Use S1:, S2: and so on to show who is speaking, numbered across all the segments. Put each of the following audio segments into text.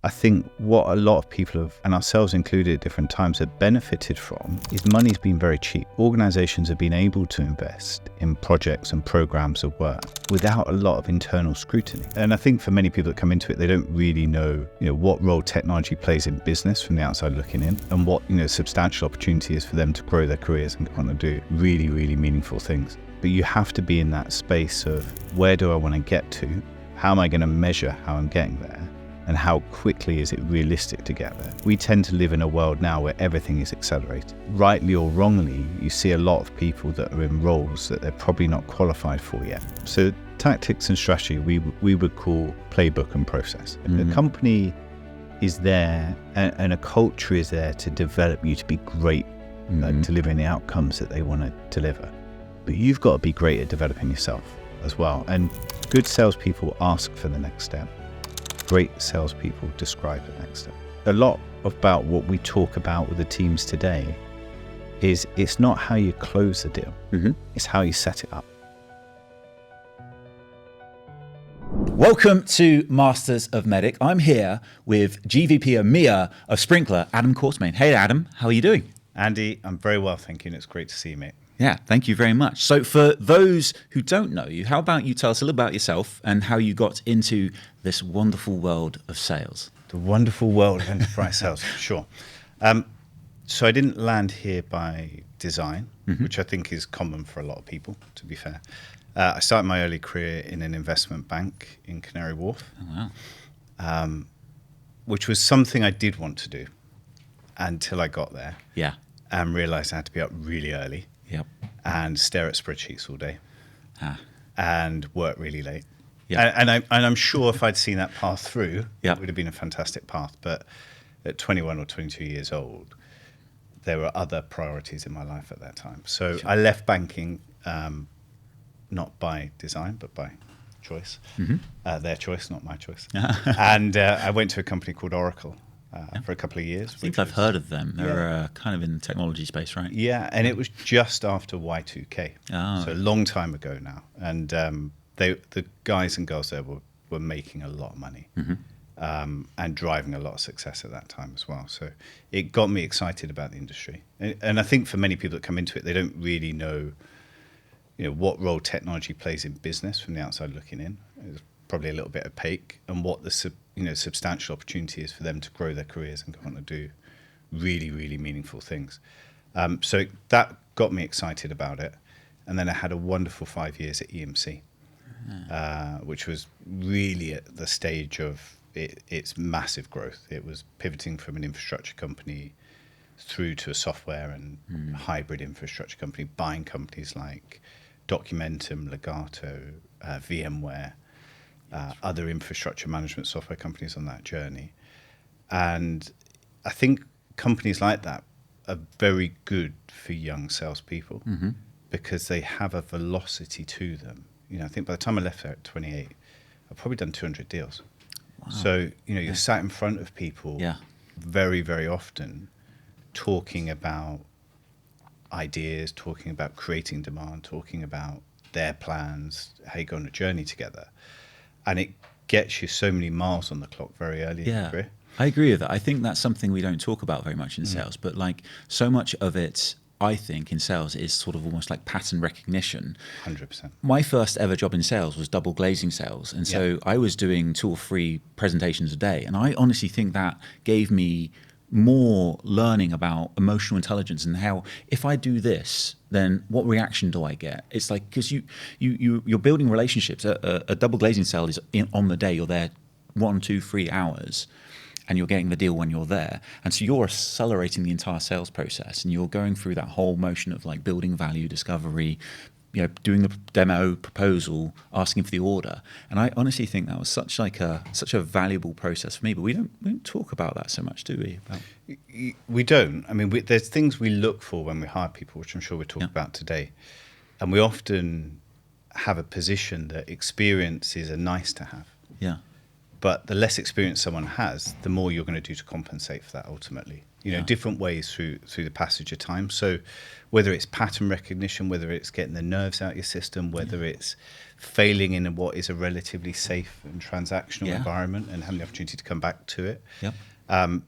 S1: I think what a lot of people have, and ourselves included at different times, have benefited from is money's been very cheap. Organizations have been able to invest in projects and programs of work without a lot of internal scrutiny. And I think for many people that come into it, they don't really know, what role technology plays in business from the outside looking in, and what, substantial opportunity is for them to grow their careers and want to do really, really meaningful things. But you have to be in that space of, where do I want to get to? How am I going to measure how I'm getting there? And how quickly is it realistic to get there? We tend to live in a world now where everything is accelerated. Rightly or wrongly, you see a lot of people that are in roles that they're probably not qualified for yet. So tactics and strategy, we would call Playbook and Process. Mm-hmm. A company is there and a culture is there to develop you to be great at delivering the outcomes that they want to deliver. But you've got to be great at developing yourself as well. And good salespeople ask for the next step. Great salespeople describe the next step. A lot about what we talk about with the teams today is it's not how you close the deal, it's how you set it up.
S2: Welcome to Masters of MEDDIC. I'm here with GVP EMEA of Sprinklr, Adam Quartermaine. Hey Adam, how are you doing?
S1: Andy, I'm very well, thank you, and it's great to see you, mate.
S2: Yeah, thank you very much. So for those who don't know you, how about you tell us a little about yourself and how you got into this wonderful world of sales?
S1: The wonderful world of enterprise sales, sure. So I didn't land here by design, which I think is common for a lot of people, to be fair. I started my early career in an investment bank in Canary Wharf, which was something I did want to do until I got there and realized I had to be up really early. And stare at spreadsheets all day and work really late. And I'm sure if I'd seen that path through, it would have been a fantastic path. But at 21 or 22 years old, there were other priorities in my life at that time. So I left banking, not by design, but by choice. Their choice, not my choice. And I went to a company called Oracle. For a couple of years.
S2: I think I've heard of them. They're kind of in the technology space, right?
S1: Yeah, and it was just after Y2K. So a long time ago now. And the guys and girls there were making a lot of money and driving a lot of success at that time as well. So it got me excited about the industry. And I think for many people that come into it, they don't really know, what role technology plays in business from the outside looking in. It's probably a little bit opaque, and what the substantial opportunity is for them to grow their careers and go on to do really, really meaningful things. So that got me excited about it. And then I had a wonderful 5 years at EMC, which was really at the stage of its massive growth. It was pivoting from an infrastructure company through to a software and hybrid infrastructure company, buying companies like Documentum, Legato, VMware, other infrastructure management software companies on that journey. And I think companies like that are very good for young salespeople because they have a velocity to them. I think by the time I left there at 28, I've probably done 200 deals. Wow. So, you're sat in front of people very, very often talking about ideas, talking about creating demand, talking about their plans, how you go on a journey together. And it gets you so many miles on the clock very early in your career.
S2: I agree with that. I think that's something we don't talk about very much in sales, but so much of it, I think, in sales is sort of almost like pattern recognition.
S1: 100%.
S2: My first ever job in sales was double glazing sales. And so I was doing 2 or 3 presentations a day. And I honestly think that gave me more learning about emotional intelligence and how, if I do this, then what reaction do I get? It's like, because you're building relationships. A double glazing sale is on the day. You're there 1, 2, 3 hours, and you're getting the deal when you're there. And so you're accelerating the entire sales process, and you're going through that whole motion of building value, discovery, doing the demo, proposal, asking for the order. And I honestly think that was such a valuable process for me. But we don't talk about that so much, do we?
S1: We don't. I mean, there's things we look for when we hire people, which I'm sure we'll talk about today. And we often have a position that experience is a nice to have. But the less experience someone has, the more you're going to do to compensate for that ultimately. Different ways through the passage of time. So whether it's pattern recognition, whether it's getting the nerves out of your system, whether it's failing in what is a relatively safe and transactional environment and having the opportunity to come back to it,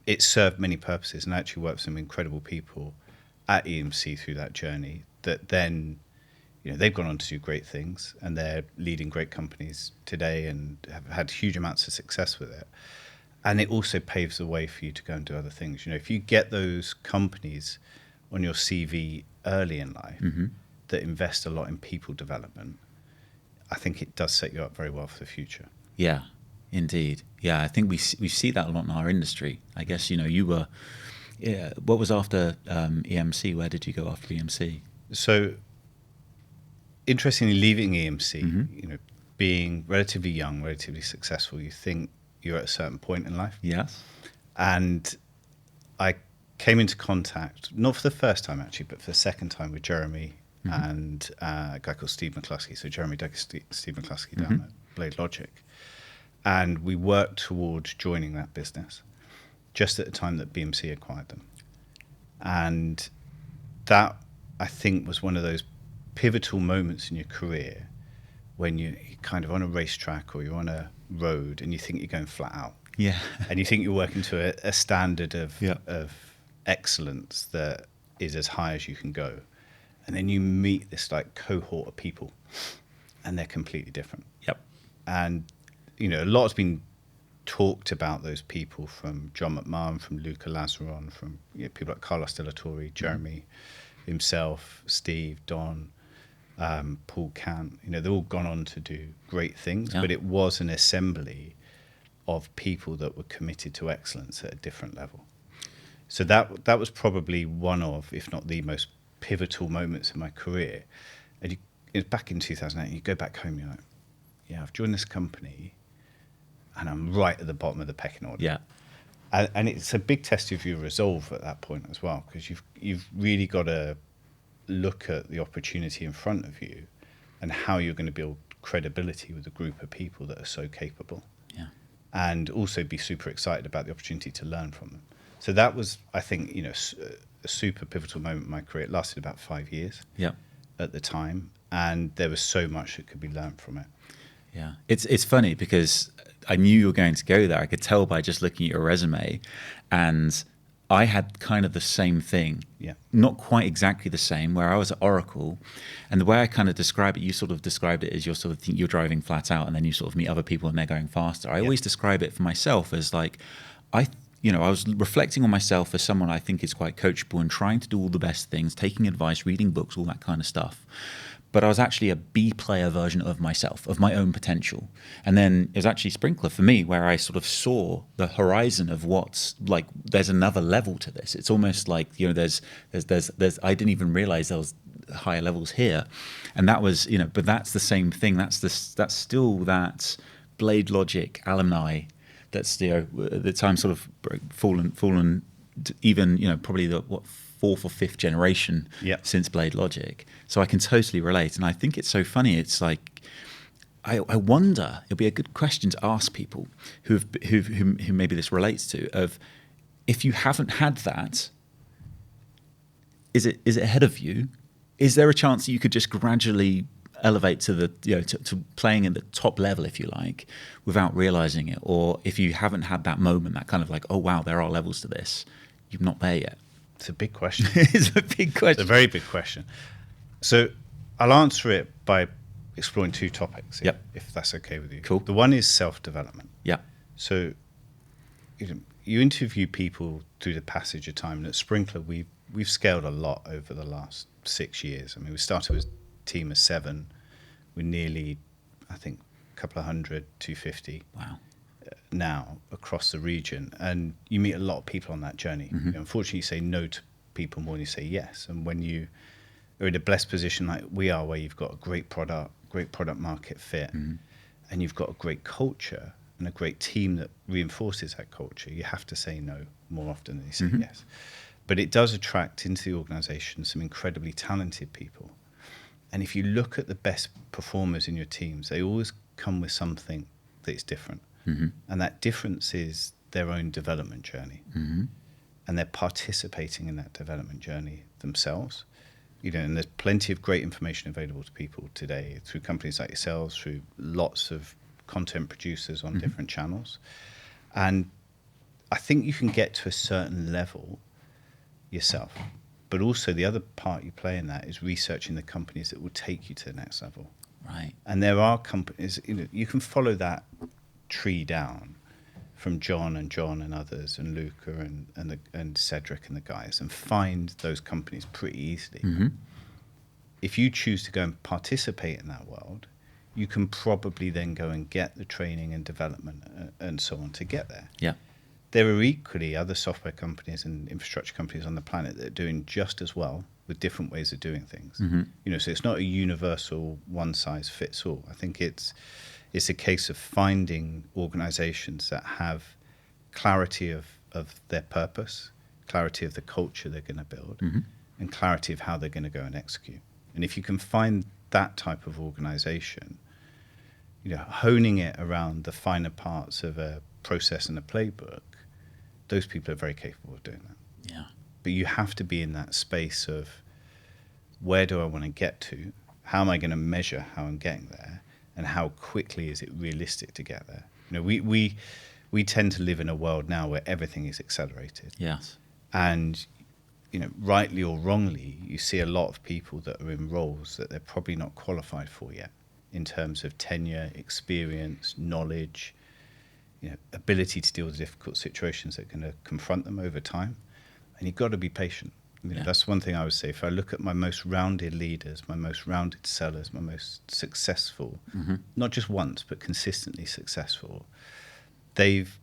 S1: it served many purposes, and I actually worked with some incredible people at EMC through that journey that then, they've gone on to do great things, and they're leading great companies today and have had huge amounts of success with it. And it also paves the way for you to go and do other things. If you get those companies on your CV early in life that invest a lot in people development, I think it does set you up very well for the future.
S2: Yeah, indeed. Yeah, I think we see that a lot in our industry. I guess, you were, what was after EMC? Where did you go after EMC?
S1: So, interestingly, leaving EMC, being relatively young, relatively successful, you think you're at a certain point in life.
S2: Yes.
S1: And I came into contact, not for the first time actually, but for the second time with Jeremy and a guy called Steve McCluskey. So Jeremy dug Steve McCluskey down at Blade Logic. And we worked towards joining that business just at the time that BMC acquired them. And that, I think, was one of those pivotal moments in your career when you're kind of on a racetrack or you're on a road and you think you're going flat out.
S2: Yeah.
S1: And you think you're working to a standard of excellence that is as high as you can go. And then you meet this like cohort of people and they're completely different.
S2: Yep.
S1: And, a lot has been talked about those people, from John McMahon, from Luca Lazaron, from people like Carlos De La Torre, Jeremy himself, Steve, Don, Paul Kant. They've all gone on to do great things, but it was an assembly of people that were committed to excellence at a different level. So that was probably one of, if not the most pivotal moments in my career. And it's back in 2008, you go back home, you're like, I've joined this company and I'm right at the bottom of the pecking order.
S2: Yeah.
S1: And it's a big test of your resolve at that point as well, because you've really got to look at the opportunity in front of you and how you're going to build credibility with a group of people that are so capable.
S2: Yeah.
S1: And also be super excited about the opportunity to learn from them. So that was, I think, a super pivotal moment in my career. It lasted about 5 years at the time, and there was so much that could be learned from it.
S2: Yeah. It's funny because I knew you were going to go there. I could tell by just looking at your resume, and I had kind of the same thing.
S1: Yeah.
S2: Not quite exactly the same, where I was at Oracle, and the way I kind of describe it, you sort of described it as you're driving flat out and then you sort of meet other people and they're going faster. I always describe it for myself as like, I was reflecting on myself as someone I think is quite coachable and trying to do all the best things, taking advice, reading books, all that kind of stuff. But I was actually a B player version of myself, of my own potential. And then it was actually Sprinkler for me, where I sort of saw the horizon of what's like, there's another level to this. It's almost like, there's I didn't even realize there was higher levels here. And that was, but that's the same thing. That's still that Blade Logic alumni that's, at the time sort of fallen even, probably the, fourth or fifth generation since Blade Logic. So I can totally relate. And I think it's so funny. It's like, I wonder, it'll be a good question to ask people who maybe this relates to, of if you haven't had that, is it ahead of you? Is there a chance that you could just gradually elevate to the, to playing at the top level, if you like, without realizing it? Or if you haven't had that moment, that kind of like, oh wow, there are levels to this, you're not there yet.
S1: It's a big question.
S2: It's a big question.
S1: It's a very big question. So I'll answer it by exploring two topics, if that's okay with you.
S2: Cool.
S1: The one is self-development.
S2: Yeah.
S1: So you interview people through the passage of time. And at Sprinkler, we've scaled a lot over the last 6 years. I mean, we started with a team of 7. We're nearly, I think, a couple of hundred, 250.
S2: Wow.
S1: Now across the region, and you meet a lot of people on that journey. Unfortunately, you say no to people more than you say yes. And when you are in a blessed position like we are, where you've got a great product market fit, and you've got a great culture and a great team that reinforces that culture, you have to say no more often than you say yes. But it does attract into the organization some incredibly talented people. And if you look at the best performers in your teams, they always come with something that's different. And that difference is their own development journey. And they're participating in that development journey themselves. And there's plenty of great information available to people today through companies like yourselves, through lots of content producers on different channels. And I think you can get to a certain level yourself. But also the other part you play in that is researching the companies that will take you to the next level.
S2: Right.
S1: And there are companies, you can follow that tree down from John and others and Luca and Cedric and the guys, and find those companies pretty easily. If you choose to go and participate in that world, you can probably then go and get the training and development and so on to get there.
S2: Yeah.
S1: There are equally other software companies and infrastructure companies on the planet that are doing just as well with different ways of doing things. So it's not a universal one-size-fits-all. I think it's a case of finding organizations that have clarity of their purpose, clarity of the culture they're going to build, and clarity of how they're going to go and execute. And if you can find that type of organization, honing it around the finer parts of a process and a playbook, those people are very capable of doing that.
S2: Yeah.
S1: But you have to be in that space of, where do I want to get to? How am I going to measure how I'm getting there? And how quickly is it realistic to get there? We tend to live in a world now where everything is accelerated.
S2: Yes.
S1: And, rightly or wrongly, you see a lot of people that are in roles that they're probably not qualified for yet in terms of tenure, experience, knowledge, ability to deal with difficult situations that are going to confront them over time. And you've got to be patient. That's one thing I would say. If I look at my most rounded leaders, my most rounded sellers, my most successful, not just once, but consistently successful, they've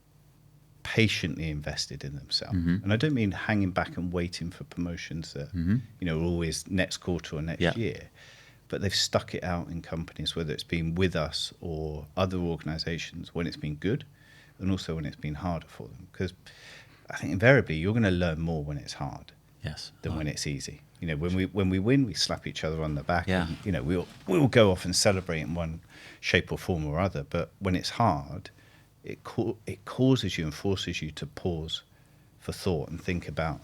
S1: patiently invested in themselves. And I don't mean hanging back and waiting for promotions that, are always next quarter or next year. But they've stuck it out in companies, whether it's been with us or other organizations, when it's been good, and also when it's been harder for them. Because I think invariably you're going to learn more when it's hard than when it's easy. When we win, we slap each other on the back.
S2: Yeah.
S1: And, we'll go off and celebrate in one shape or form or other. But when it's hard, it causes you and forces you to pause for thought and think about,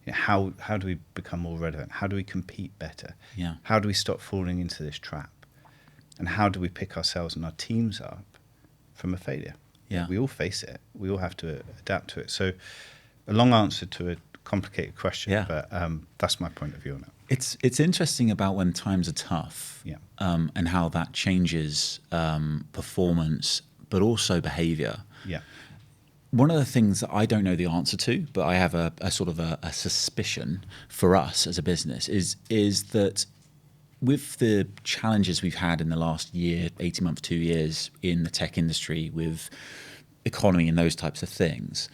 S1: how do we become more relevant? How do we compete better?
S2: Yeah.
S1: How do we stop falling into this trap? And how do we pick ourselves and our teams up from a failure?
S2: Yeah.
S1: We all face it. We all have to adapt to it. So a long answer to a complicated question, but that's my point of view on it.
S2: It's interesting about when times are tough, and how that changes performance, but also behavior.
S1: Yeah.
S2: One of the things that I don't know the answer to, but I have a sort of a suspicion for us as a business is that with the challenges we've had in the last year, 18 months, 2 years in the tech industry with economy and those types of things,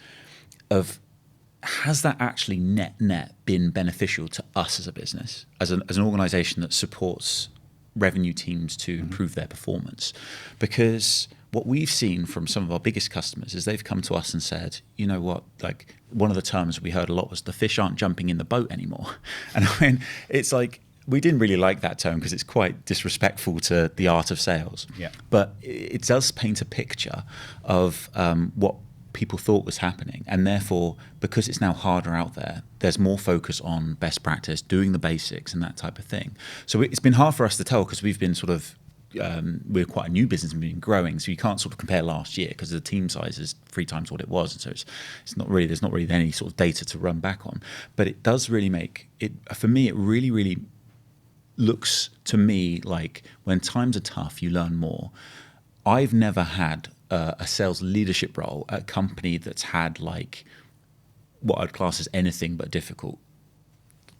S2: has that actually net been beneficial to us as a business, as an organization that supports revenue teams to improve their performance? Because what we've seen from some of our biggest customers is they've come to us and said, you know what, like one of the terms we heard a lot was the fish aren't jumping in the boat anymore. And I mean, it's like, we didn't really like that term because it's quite disrespectful to the art of sales.
S1: Yeah.
S2: But it does paint a picture of what people thought was happening. And therefore, because it's now harder out there, there's more focus on best practice, doing the basics and that type of thing. So it's been hard for us to tell because we've been sort of, we're quite a new business and we've been growing. So you can't sort of compare last year because the team size is 3 times what it was. And so it's not really, there's not really any sort of data to run back on. But it does really make it, for me, it really, really looks to me like when times are tough, you learn more. I've never had a sales leadership role at a company that's had like what I'd class as anything but difficult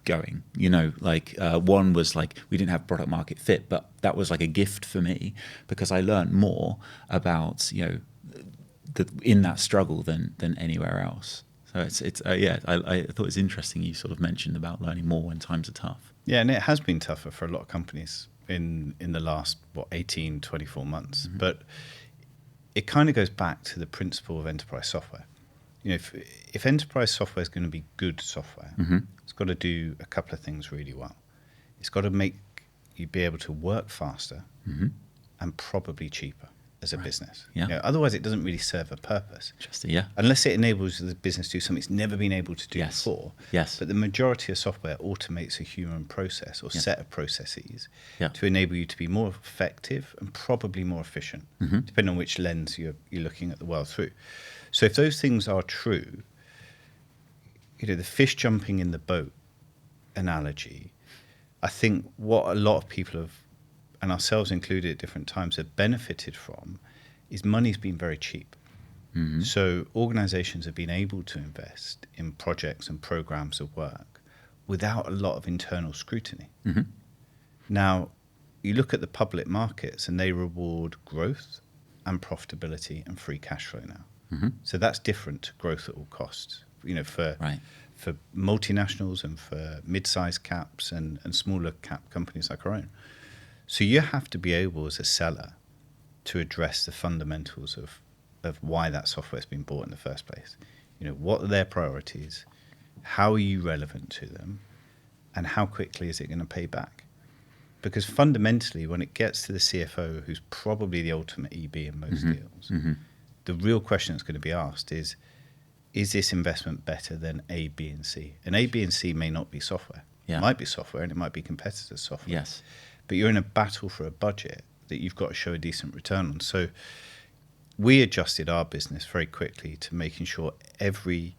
S2: going. One was like we didn't have product market fit, but that was like a gift for me because I learned more about in that struggle than anywhere else. So I thought it's interesting you sort of mentioned about learning more when times are tough.
S1: Yeah, and it has been tougher for a lot of companies in the last 18, 24 months. Mm-hmm. But it kind of goes back to the principle of enterprise software. If enterprise software is going to be good software, mm-hmm. it's got to do a couple of things really well. It's got to make you be able to work faster mm-hmm. and probably cheaper. as a business.
S2: Yeah.
S1: Otherwise, it doesn't really serve a purpose.
S2: Yeah.
S1: Unless it enables the business to do something it's never been able to do
S2: Yes.
S1: before.
S2: Yes.
S1: But the majority of software automates a human process or set of processes to enable you to be more effective and probably more efficient, depending on which lens you're looking at the world through. So if those things are true, the fish jumping in the boat analogy, I think what a lot of people have, and ourselves included at different times, have benefited from is money's been very cheap. So organizations have been able to invest in projects and programs of work without a lot of internal scrutiny. Now, you look at the public markets and they reward growth and profitability and free cash flow now. So that's different to growth at all costs. For multinationals and for mid-sized caps and smaller cap companies like our own. So you have to be able as a seller to address the fundamentals of why that software has been bought in the first place. What are their priorities? How are you relevant to them? And how quickly is it going to pay back? Because fundamentally, when it gets to the CFO, who's probably the ultimate EB in most deals, the real question that's going to be asked is this investment better than A, B, and C? And A, B, and C may not be software. It might be software and it might be competitors' software.
S2: Yes.
S1: But you're in a battle for a budget that you've got to show a decent return on. So we adjusted our business very quickly to making sure every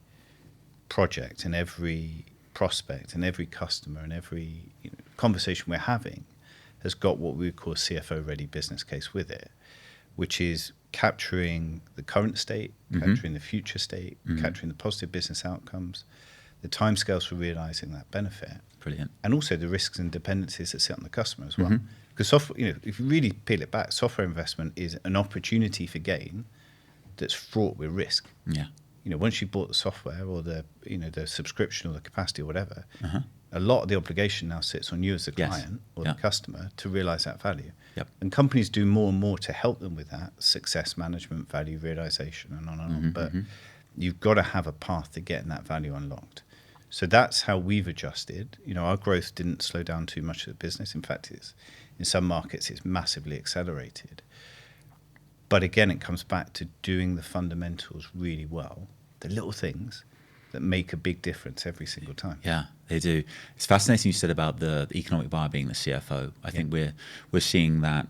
S1: project and every prospect and every customer and every conversation we're having has got what we would call a CFO-ready business case with it, which is capturing the current state, capturing the future state, capturing the positive business outcomes, the timescales for realizing that benefit.
S2: Brilliant.
S1: And also the risks and dependencies that sit on the customer as well. Because software, if you really peel it back, software investment is an opportunity for gain that's fraught with risk.
S2: Yeah.
S1: Once you bought the software or the subscription or the capacity or whatever, a lot of the obligation now sits on you as the client or the customer to realize that value. And companies do more and more to help them with that success management, value realization, and on and on. But you've got to have a path to getting that value unlocked. So that's how we've adjusted. Our growth didn't slow down too much of the business. In fact, in some markets, it's massively accelerated. But again, it comes back to doing the fundamentals really well, the little things that make a big difference every single time.
S2: Yeah, they do. It's fascinating you said about the economic buyer being the CFO. I think we're seeing that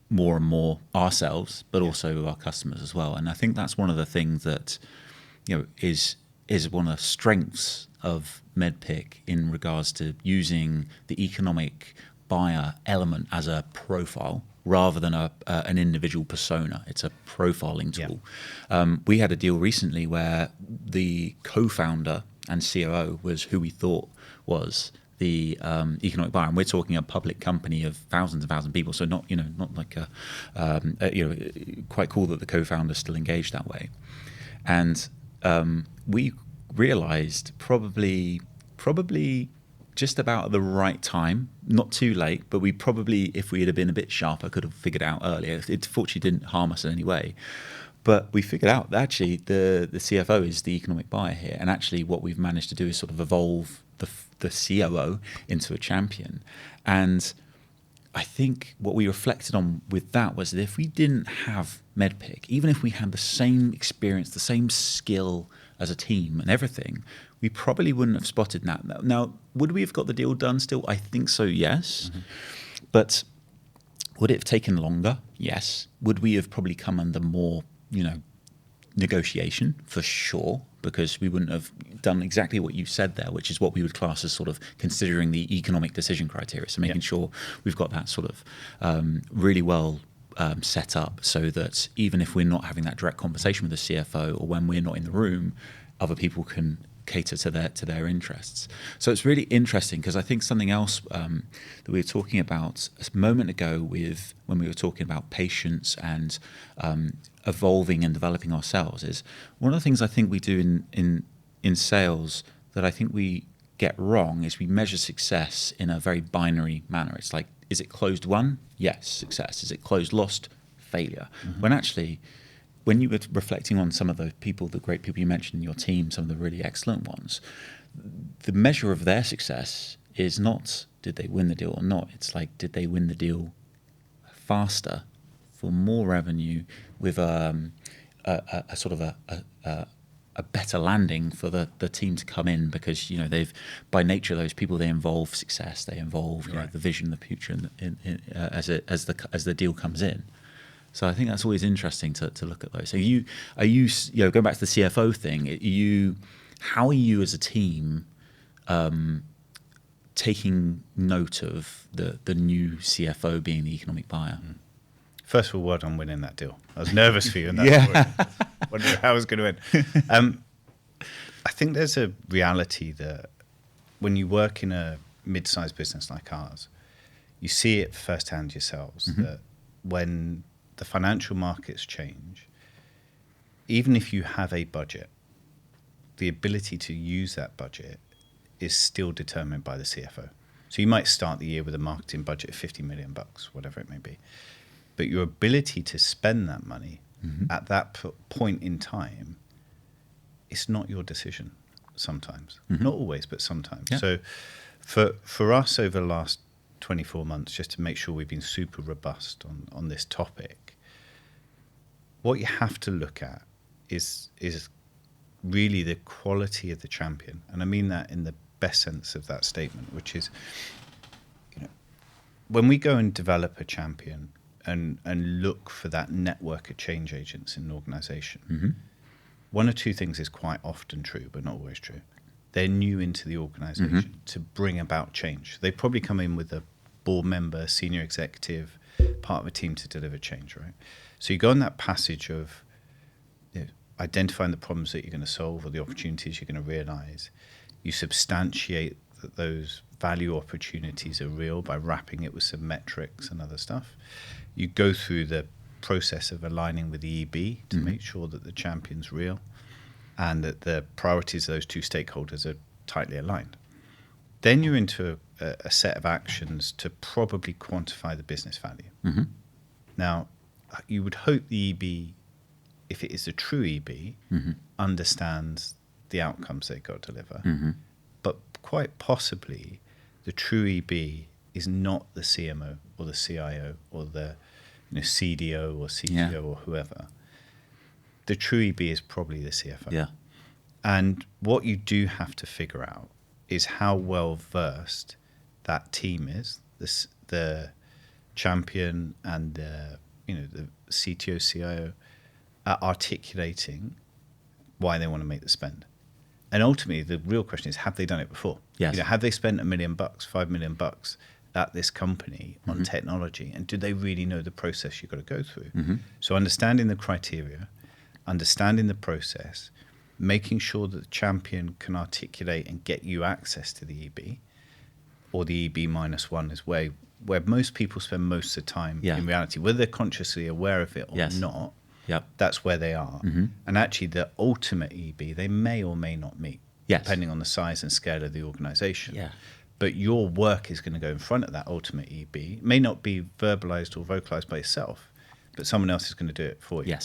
S2: more and more ourselves, but also our customers as well. And I think that's one of the things that is one of the strengths of MEDDPICC in regards to using the economic buyer element as a profile rather than an individual persona. It's a profiling tool. We had a deal recently where the co-founder and COO was who we thought was the economic buyer, and we're talking a public company of thousands and thousands of people. So not like quite cool that the co-founder still engaged that way. And we realized probably just about the right time, not too late, but we probably, if we had been a bit sharper, could have figured out earlier. It fortunately didn't harm us in any way. But we figured out that actually the CFO is the economic buyer here. And actually what we've managed to do is sort of evolve the COO into a champion. And I think what we reflected on with that was that if we didn't have MEDDPICC, even if we had the same experience, the same skill as a team and everything, we probably wouldn't have spotted that. Now, would we have got the deal done still? I think so, yes. But would it have taken longer? Yes. Would we have probably come under more, negotiation? For sure, because we wouldn't have done exactly what you said there, which is what we would class as sort of considering the economic decision criteria. So making sure we've got that sort of really well set up so that even if we're not having that direct conversation with the CFO or when we're not in the room, other people can cater to their interests. So it's really interesting because I think something else that we were talking about a moment ago when we were talking about patience and evolving and developing ourselves is one of the things I think we do in sales that I think we get wrong is we measure success in a very binary manner. It's like, is it closed won? Yes, success. Is it closed lost? Failure. When actually, when you were reflecting on some of the people, the great people you mentioned in your team, some of the really excellent ones, the measure of their success is not did they win the deal or not. It's like, did they win the deal faster for more revenue with a sort of a better landing for the team to come in, because they've, by nature, those people, they involve success, they involve the vision, the future, as the deal comes in. So I think that's always interesting to look at those. So are you going back to the CFO thing? How are you as a team taking note of the new CFO being the economic buyer?
S1: First of all, well done winning that deal. I was nervous for you, and that's wondering how I was going to win. I think there's a reality that when you work in a mid-sized business like ours, you see it firsthand yourselves, that when the financial markets change, even if you have a budget, the ability to use that budget is still determined by the CFO. So you might start the year with a marketing budget of $50 million, whatever it may be. But your ability to spend that money at that point in time, it's not your decision sometimes. Not always, but sometimes. Yeah. So for us over the last 24 months, just to make sure we've been super robust on this topic, what you have to look at is really the quality of the champion. And I mean that in the best sense of that statement, which is, when we go and develop a champion and look for that network of change agents in an organization, one or two things is quite often true, but not always true. They're new into the organization to bring about change. They probably come in with a board member, senior executive, part of a team to deliver change, right? So you go on that passage of identifying the problems that you're going to solve or the opportunities you're going to realize. You substantiate that those value opportunities are real by wrapping it with some metrics and other stuff. You go through the process of aligning with the EB to make sure that the champion's real and that the priorities of those two stakeholders are tightly aligned. Then you're into a set of actions to probably quantify the business value. Now, you would hope the EB, if it is a true EB, understands the outcomes they've got to deliver. But quite possibly, the true EB is not the CMO or the CIO or the CDO or CTO or whoever. The true EB is probably the CFO.
S2: Yeah.
S1: And what you do have to figure out is how well versed that team is, the champion and the CTO, CIO, at articulating why they want to make the spend. And ultimately, the real question is, have they done it before?
S2: Yes.
S1: Have they spent $1 million, $5 million at this company on technology? And do they really know the process you've got to go through? So understanding the criteria, understanding the process, making sure that the champion can articulate and get you access to the EB, or the EB -1 is where most people spend most of the time in reality, whether they're consciously aware of it or not. That's where they are. And actually the ultimate EB they may or may not meet, depending on the size and scale of the organization. But your work is going to go in front of that ultimate EB. It may not be verbalized or vocalized by yourself, but someone else is going to do it for you.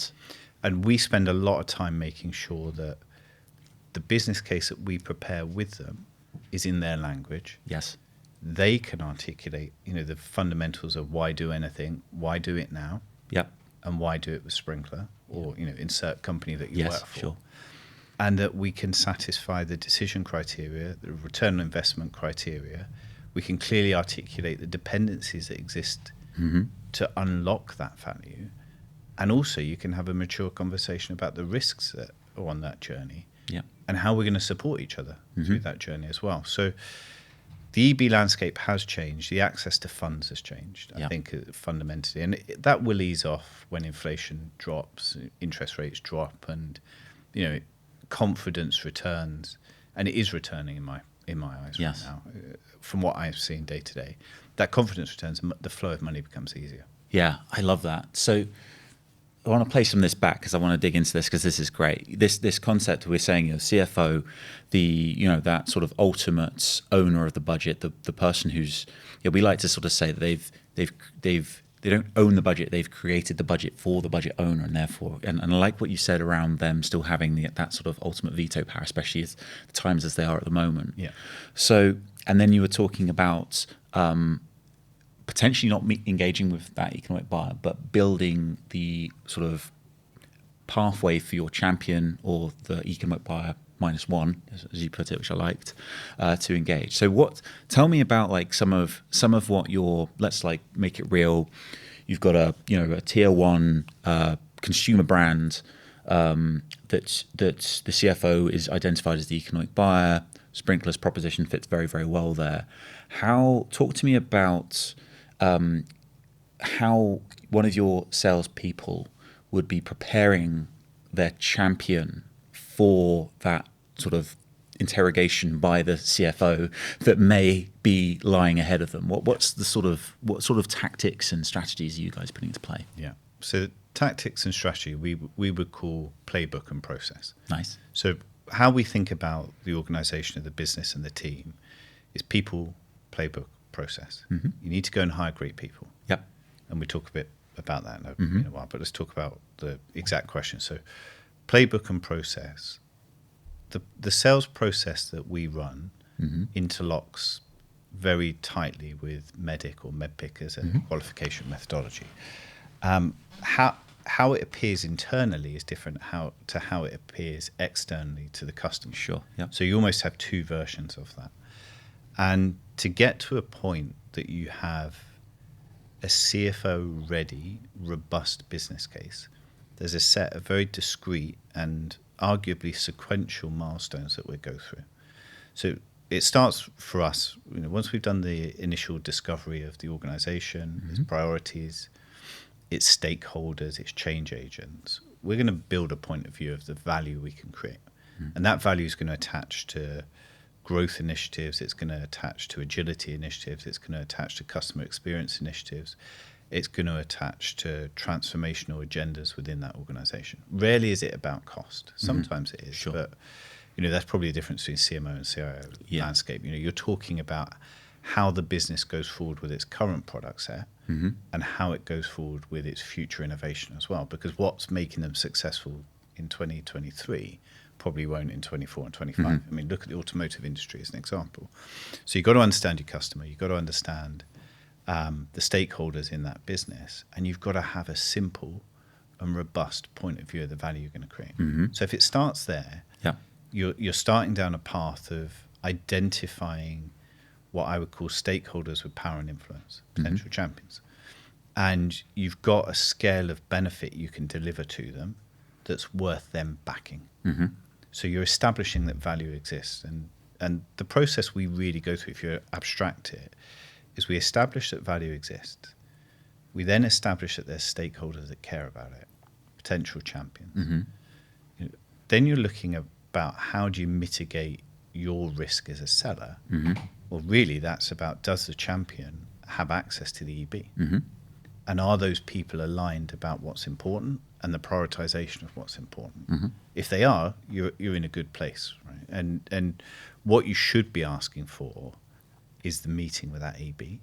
S1: And we spend a lot of time making sure that the business case that we prepare with them is in their language. They can articulate, the fundamentals of why do anything, why do it now, and why do it with Sprinkler, or insert company that you work for, and that we can satisfy the decision criteria, the return on investment criteria. We can clearly articulate the dependencies that exist to unlock that value, and also you can have a mature conversation about the risks that are on that journey, and how we're going to support each other through that journey as well. So the EB landscape has changed. The access to funds has changed, I think, fundamentally. And that will ease off when inflation drops, interest rates drop, and, confidence returns. And it is returning in my eyes right now, from what I've seen day to day. That confidence returns, and the flow of money becomes easier.
S2: Yeah, I love that. So I want to play some of this back because I want to dig into this because this is great. This concept we're saying, CFO, that sort of ultimate owner of the budget, the person who's, we like to sort of say that they don't own the budget, they've created the budget for the budget owner, and therefore, and I like what you said around them still having that sort of ultimate veto power, especially at the times as they are at the moment. So, and then you were talking about potentially not engaging with that economic buyer, but building the sort of pathway for your champion or the economic buyer -1, as you put it, which I liked, to engage. So tell me about like some of what let's like make it real. You've got a tier 1 consumer brand that the CFO is identified as the economic buyer. Sprinkler's proposition fits very, very well there. Talk to me about how one of your salespeople would be preparing their champion for that sort of interrogation by the CFO that may be lying ahead of them. What sort of tactics and strategies are you guys putting into play?
S1: Yeah. So tactics and strategy we would call playbook and process.
S2: Nice.
S1: So how we think about the organization of the business and the team is people, playbook, process. Mm-hmm. You need to go and hire great people.
S2: Yep.
S1: And we talk a bit about that in a while, but let's talk about the exact question. So playbook and process, the sales process that we run interlocks very tightly with MEDDICC or MEDDPICC as a qualification methodology. How it appears internally is different to how it appears externally to the customer.
S2: Sure. Yeah.
S1: So you almost have two versions of that. And to get to a point that you have a CFO ready, robust business case, there's a set of very discrete and arguably sequential milestones that we go through. So it starts for us, once we've done the initial discovery of the organization, its priorities, its stakeholders, its change agents, we're going to build a point of view of the value we can create. And that value is going to attach to growth initiatives, it's going to attach to agility initiatives, it's going to attach to customer experience initiatives, it's going to attach to transformational agendas within that organization. Rarely is it about cost. Sometimes it is,
S2: sure.
S1: But that's probably the difference between CMO and CIO landscape. You're talking about how the business goes forward with its current product set and how it goes forward with its future innovation as well. Because what's making them successful in 2023 probably won't in 24 and 25. I mean, look at the automotive industry as an example. So you've got to understand your customer. You've got to understand the stakeholders in that business. And you've got to have a simple and robust point of view of the value you're going to create. So if it starts there, you're starting down a path of identifying what I would call stakeholders with power and influence, potential champions. And you've got a scale of benefit you can deliver to them that's worth them backing. So you're establishing that value exists. And the process we really go through, if you abstract it, is we establish that value exists. We then establish that there's stakeholders that care about it, potential champions. Then you're looking about how do you mitigate your risk as a seller. Well, really, that's about, does the champion have access to the EB? And are those people aligned about what's important and the prioritization of what's important? If they are, you're in a good place, right? And what you should be asking for is the meeting with that EB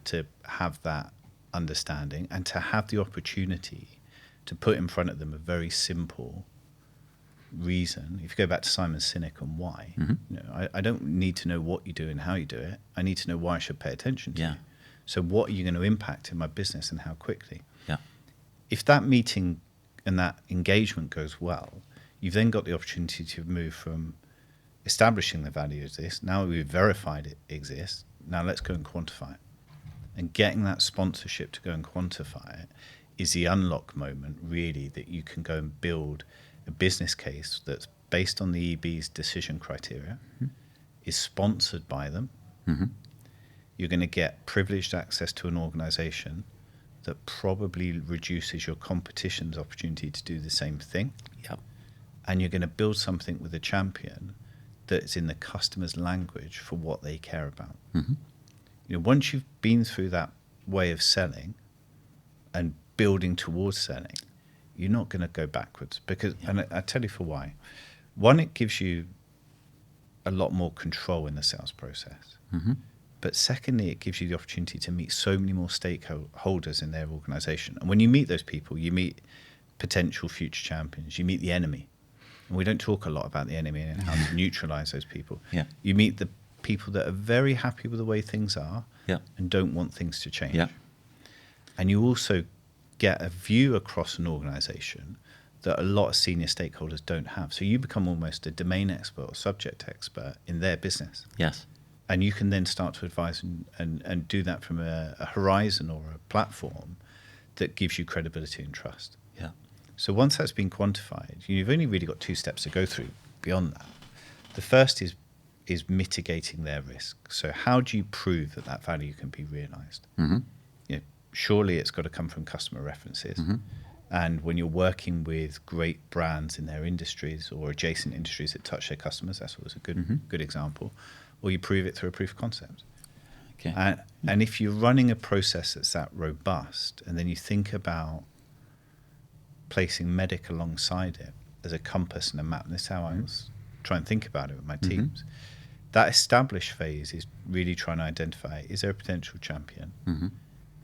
S1: to have that understanding and to have the opportunity to put in front of them a very simple reason. If you go back to Simon Sinek and why, I don't need to know what you do and how you do it. I need to know why I should pay attention to you. So what are you going to impact in my business and how quickly? If that meeting and that engagement goes well, you've then got the opportunity to move from establishing the value of this. Now we've verified it exists. Now let's go and quantify it. And getting that sponsorship to go and quantify it is the unlock moment, really, that you can go and build a business case that's based on the EB's decision criteria, is sponsored by them. You're going to get privileged access to an organization that probably reduces your competition's opportunity to do the same thing. And you're going to build something with a champion that's in the customer's language for what they care about. Once you've been through that way of selling and building towards selling, you're not going to go backwards. Because, and I tell you for why. One, it gives you a lot more control in the sales process. But secondly, it gives you the opportunity to meet so many more stakeholders in their organization. And when you meet those people, you meet potential future champions, you meet the enemy. And we don't talk a lot about the enemy and how to neutralize those people. You meet the people that are very happy with the way things are and don't want things to change. And you also get a view across an organization that a lot of senior stakeholders don't have. So you become almost a domain expert or subject expert in their business.
S2: Yes.
S1: And you can then start to advise and do that from a horizon or a platform that gives you credibility and trust.
S2: Yeah.
S1: So once that's been quantified, you've only really got 2 steps to go through beyond that. The first is mitigating their risk. So how do you prove that that value can be realized? Surely it's got to come from customer references. And when you're working with great brands in their industries or adjacent industries that touch their customers, that's always a good example. Or you prove it through a proof of concept.
S2: Okay.
S1: And if you're running a process that's that robust, and then you think about placing MEDDICC alongside it as a compass and a map, and this is how I was trying to think about it with my teams, that established phase is really trying to identify, is there a potential champion?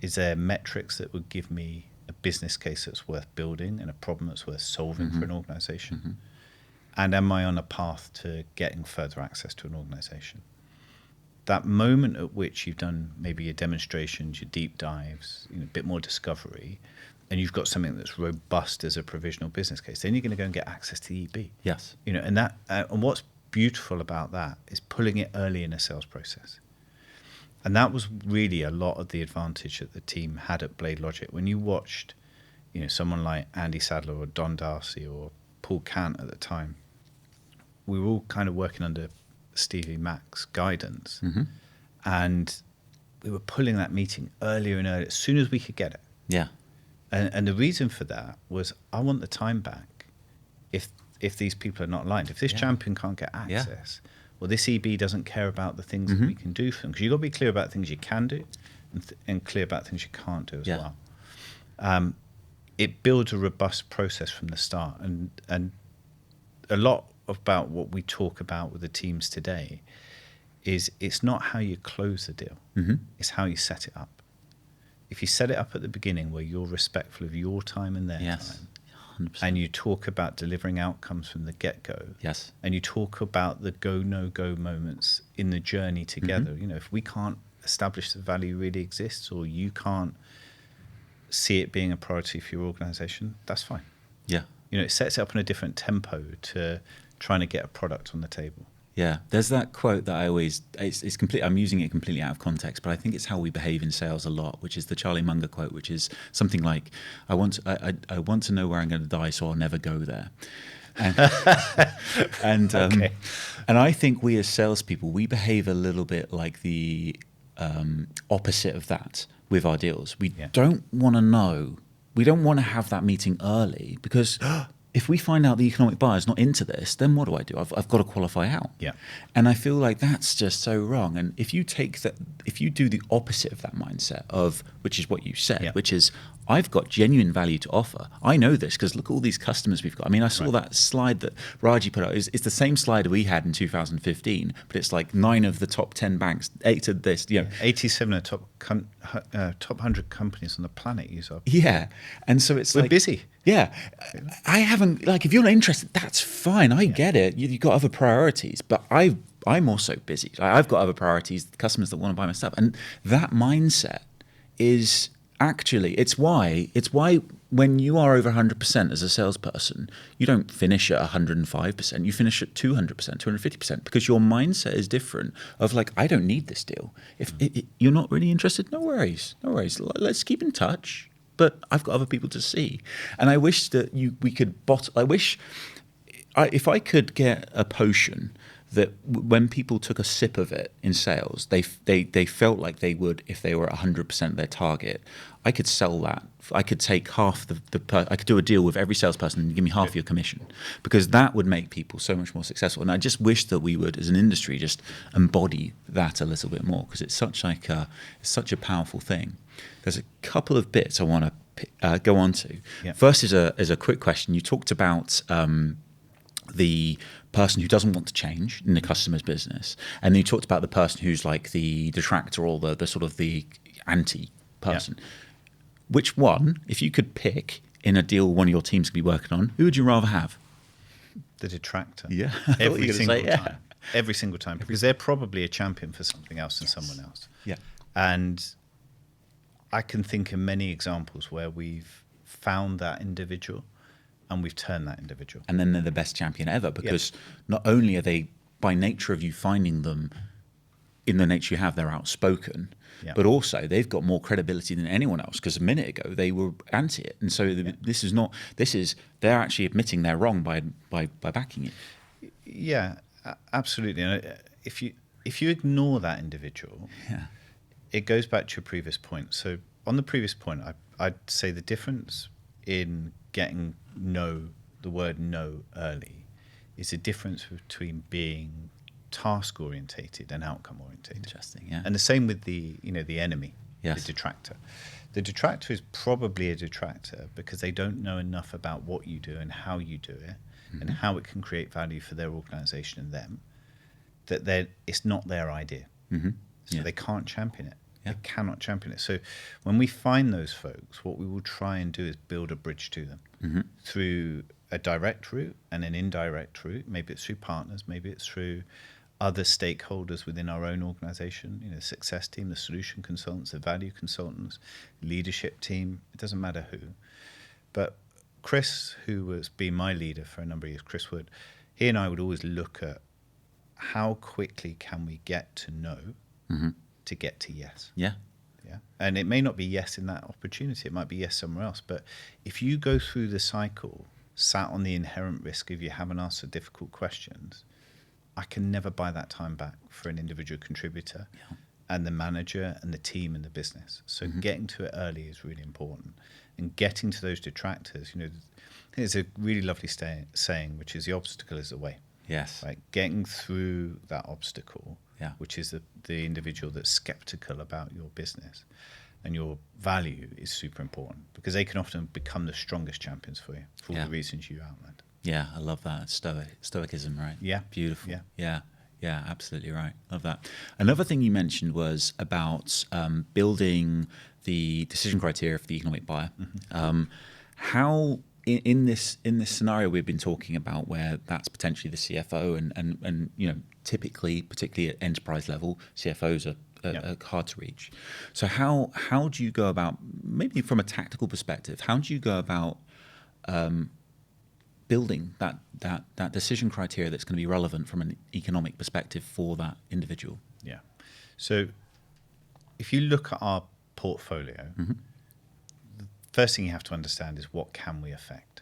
S1: Is there metrics that would give me a business case that's worth building and a problem that's worth solving for an organization? And am I on a path to getting further access to an organization? That moment at which you've done maybe your demonstrations, your deep dives, a bit more discovery, and you've got something that's robust as a provisional business case, then you're going to go and get access to the EB.
S2: Yes.
S1: And that and what's beautiful about that is pulling it early in a sales process. And that was really a lot of the advantage that the team had at Blade Logic. When you watched, someone like Andy Sadler or Don Darcy or Paul Cant at the time, we were all kind of working under Stevie Mack's guidance. And we were pulling that meeting earlier and earlier, as soon as we could get it.
S2: Yeah.
S1: And the reason for that was I want the time back if these people are not aligned. If this champion can't get access, well, this EB doesn't care about the things that we can do for them. Because you've got to be clear about things you can do and clear about things you can't do as well. It builds a robust process from the start. And a lot about what we talk about with the teams today is it's not how you close the deal. It's how you set it up. If you set it up at the beginning where you're respectful of your time and their time, 100%. And you talk about delivering outcomes from the get-go, and you talk about the go, no-go moments in the journey together, if we can't establish the value really exists or you can't see it being a priority for your organization, that's fine. It sets it up in a different tempo to trying to get a product on the table.
S2: Yeah, there's that quote that I always, it's complete. I'm using it completely out of context, but I think it's how we behave in sales a lot, which is the Charlie Munga quote, which is something like, I want to know where I'm going to die, so I'll never go there. And and I think we as salespeople, we behave a little bit like the opposite of that with our deals. We don't want to know. We don't want to have that meeting early because if we find out the economic buyer's not into this, then what do? I've got to qualify out. And I feel like that's just so wrong. And if you do the opposite of that mindset of, which is what you said, which is, I've got genuine value to offer. I know this because look at all these customers we've got. I mean, I saw that slide that Raji put out. It's the same slide we had in 2015, but it's like 9 of the top 10 banks, 8 of this,
S1: 87 of the top 100 companies on the planet use our.
S2: And so it's
S1: we're busy.
S2: I haven't, if you're not interested, that's fine. I get it. You've got other priorities, but I'm also busy. I've got other priorities, customers that want to buy my stuff. And that mindset is actually, it's why when you are over 100% as a salesperson, you don't finish at 105%, you finish at 200%, 250%, because your mindset is different of I don't need this deal. If you're not really interested, no worries. Let's keep in touch. But I've got other people to see. And I wish that we could if I could get a potion that when people took a sip of it in sales, they felt like they would if they were 100% their target. I could sell that. I could take half I could do a deal with every salesperson and give me half your commission, because that would make people so much more successful. And I just wish that we would, as an industry, just embody that a little bit more, because it's such a powerful thing. There's a couple of bits I want to go on to. First is a quick question. You talked about the person who doesn't want to change in the customer's business, and then you talked about the person who's like the detractor or the sort of the anti person. Which one, if you could pick in a deal one of your teams could be working on, who would you rather have?
S1: The detractor.
S2: I thought you were
S1: Every
S2: gonna
S1: single
S2: say,
S1: time. every single time, because they're probably a champion for something else than someone else.
S2: Yeah.
S1: And I can think of many examples where we've found that individual and we've turned that individual.
S2: And then they're the best champion ever, because not only are they, by nature of you finding them, in the nature you have, they're outspoken, but also they've got more credibility than anyone else, because a minute ago they were anti it. And so they're actually admitting they're wrong by backing it.
S1: Yeah, absolutely. And if you ignore that individual, it goes back to your previous point. So on the previous point, I'd say the difference in getting the word no early is the difference between being task orientated and outcome orientated.
S2: Interesting, yeah.
S1: And the same with the enemy,
S2: yes.
S1: the detractor. The detractor is probably a detractor because they don't know enough about what you do and how you do it, and how it can create value for their organization and them, that it's not their idea. So they can't champion it. They cannot champion it. So when we find those folks, what we will try and do is build a bridge to them through a direct route and an indirect route. Maybe it's through partners, maybe it's through other stakeholders within our own organization, the success team, the solution consultants, the value consultants, leadership team, it doesn't matter who. But Chris, who has been my leader for a number of years, Chris Wood, he and I would always look at how quickly can we get to no to get to yes. Yeah. And it may not be yes in that opportunity, it might be yes somewhere else. But if you go through the cycle, sat on the inherent risk if you haven't answered difficult questions, I can never buy that time back for an individual contributor and the manager and the team and the business. So getting to it early is really important. And getting to those detractors, there's a really lovely saying, which is the obstacle is the way.
S2: Yes.
S1: Right? Getting through that obstacle, which is the individual that's skeptical about your business and your value, is super important, because they can often become the strongest champions for you for all the reasons you outlined.
S2: Yeah, I love that. Stoicism, right?
S1: Yeah.
S2: Beautiful. Yeah, absolutely right. Love that. Another thing you mentioned was about building the decision criteria for the economic buyer. How in this scenario we've been talking about, where that's potentially the CFO and typically, particularly at enterprise level, CFOs are hard to reach. So how do you go about, maybe from a tactical perspective, how do you go about building that decision criteria that's going to be relevant from an economic perspective for that individual?
S1: Yeah. So if you look at our portfolio, the first thing you have to understand is what can we affect?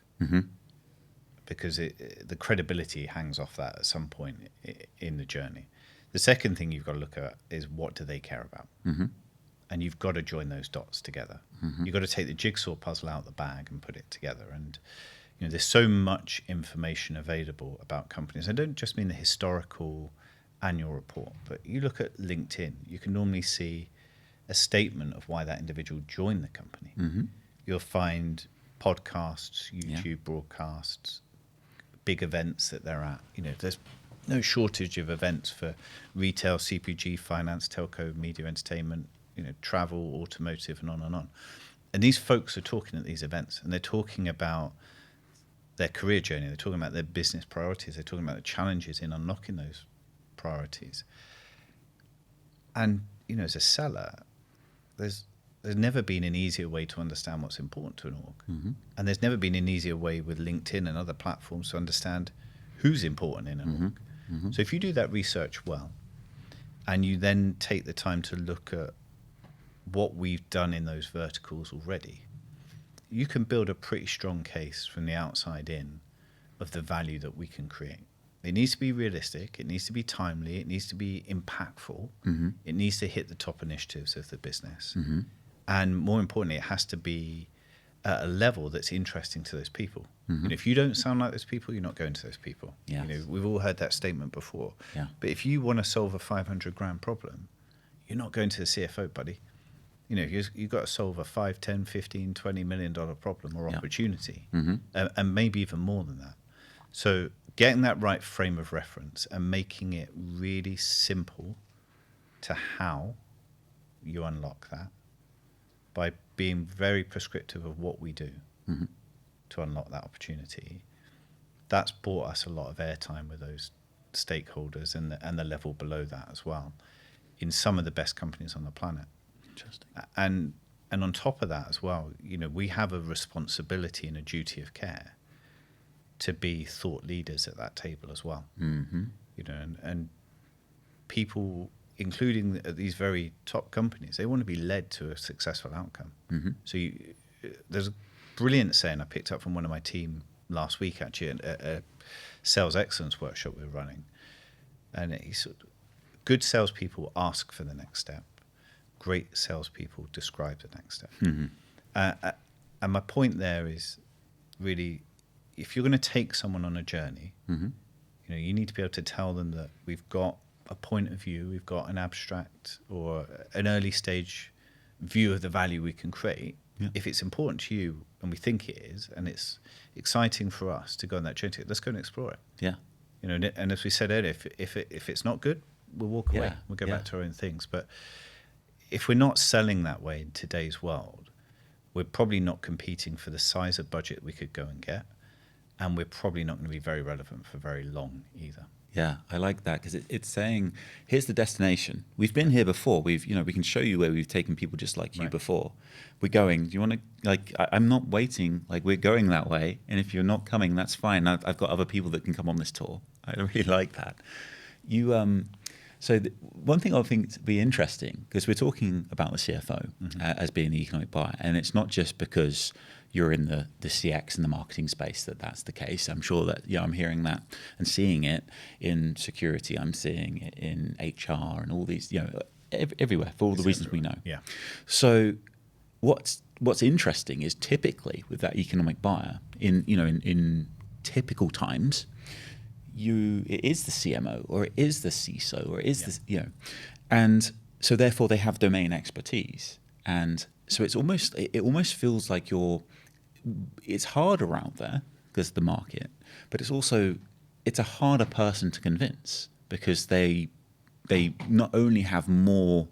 S1: Because the credibility hangs off that at some point in the journey. The second thing you've got to look at is what do they care about? And you've got to join those dots together. You've got to take the jigsaw puzzle out of the bag and put it together. And there's so much information available about companies. I don't just mean the historical annual report, but you look at LinkedIn, you can normally see a statement of why that individual joined the company. You'll find podcasts, YouTube broadcasts, big events that they're at. There's no shortage of events for retail, CPG, finance, telco, media, entertainment, travel, automotive, and on and on. And these folks are talking at these events, and they're talking about their career journey. They're talking about their business priorities. They're talking about the challenges in unlocking those priorities. And, as a seller, there's never been an easier way to understand what's important to an org. And there's never been an easier way with LinkedIn and other platforms to understand who's important in an org. So if you do that research well, and you then take the time to look at what we've done in those verticals already, you can build a pretty strong case from the outside in of the value that we can create. It needs to be realistic, it needs to be timely, it needs to be impactful, it needs to hit the top initiatives of the business. And more importantly, it has to be at a level that's interesting to those people. If you don't sound like those people, you're not going to those people. We've all heard that statement before. But if you want to solve a 500 grand problem, you're not going to the CFO, buddy. You've got to solve a 5, 10, 15, $20 million problem or opportunity, and maybe even more than that. So getting that right frame of reference and making it really simple to how you unlock that by being very prescriptive of what we do to unlock that opportunity, that's bought us a lot of airtime with those stakeholders and the level below that as well in some of the best companies on the planet.
S2: Interesting.
S1: And on top of that as well, we have a responsibility and a duty of care to be thought leaders at that table as well.
S2: Mm-hmm.
S1: And people, including these very top companies, they want to be led to a successful outcome.
S2: Mm-hmm.
S1: So there's a brilliant saying I picked up from one of my team last week, actually, at a sales excellence workshop we were running. And he said, good salespeople ask for the next step. Great salespeople describe the next step.
S2: Mm-hmm.
S1: And my point there is really, if you're going to take someone on a journey,
S2: Mm-hmm.
S1: You need to be able to tell them that we've got a point of view, we've got an abstract or an early stage view of the value we can create.
S2: Yeah.
S1: If it's important to you, and we think it is, and it's exciting for us to go on that journey, let's go and explore it.
S2: Yeah.
S1: And as we said earlier, if it's not good, we'll walk away.
S2: Yeah.
S1: We'll go
S2: Yeah.
S1: back to our own things. But if we're not selling that way in today's world, we're probably not competing for the size of budget we could go and get, and we're probably not going to be very relevant for very long either.
S2: Yeah, I like that because it's saying, here's the destination. We've been here before. We can show you where we've taken people just like you
S1: Right.
S2: before. We're going. Do you want to, I'm not waiting. We're going that way. And if you're not coming, that's fine. I've got other people that can come on this tour. I really like that. So one thing I think to be interesting, because we're talking about the CFO
S1: Mm-hmm.
S2: as being the economic buyer, and it's not just because you're in the CX and the marketing space that's the case. I'm sure that I'm hearing that and seeing it in security. I'm seeing it in HR and all these everywhere for all the reasons we know.
S1: Yeah.
S2: So what's interesting is typically with that economic buyer in typical times, it is the CMO or it is the CISO or it is and so therefore they have domain expertise, and so it almost feels like it's harder out there because of the market, but it's a harder person to convince because they not only have more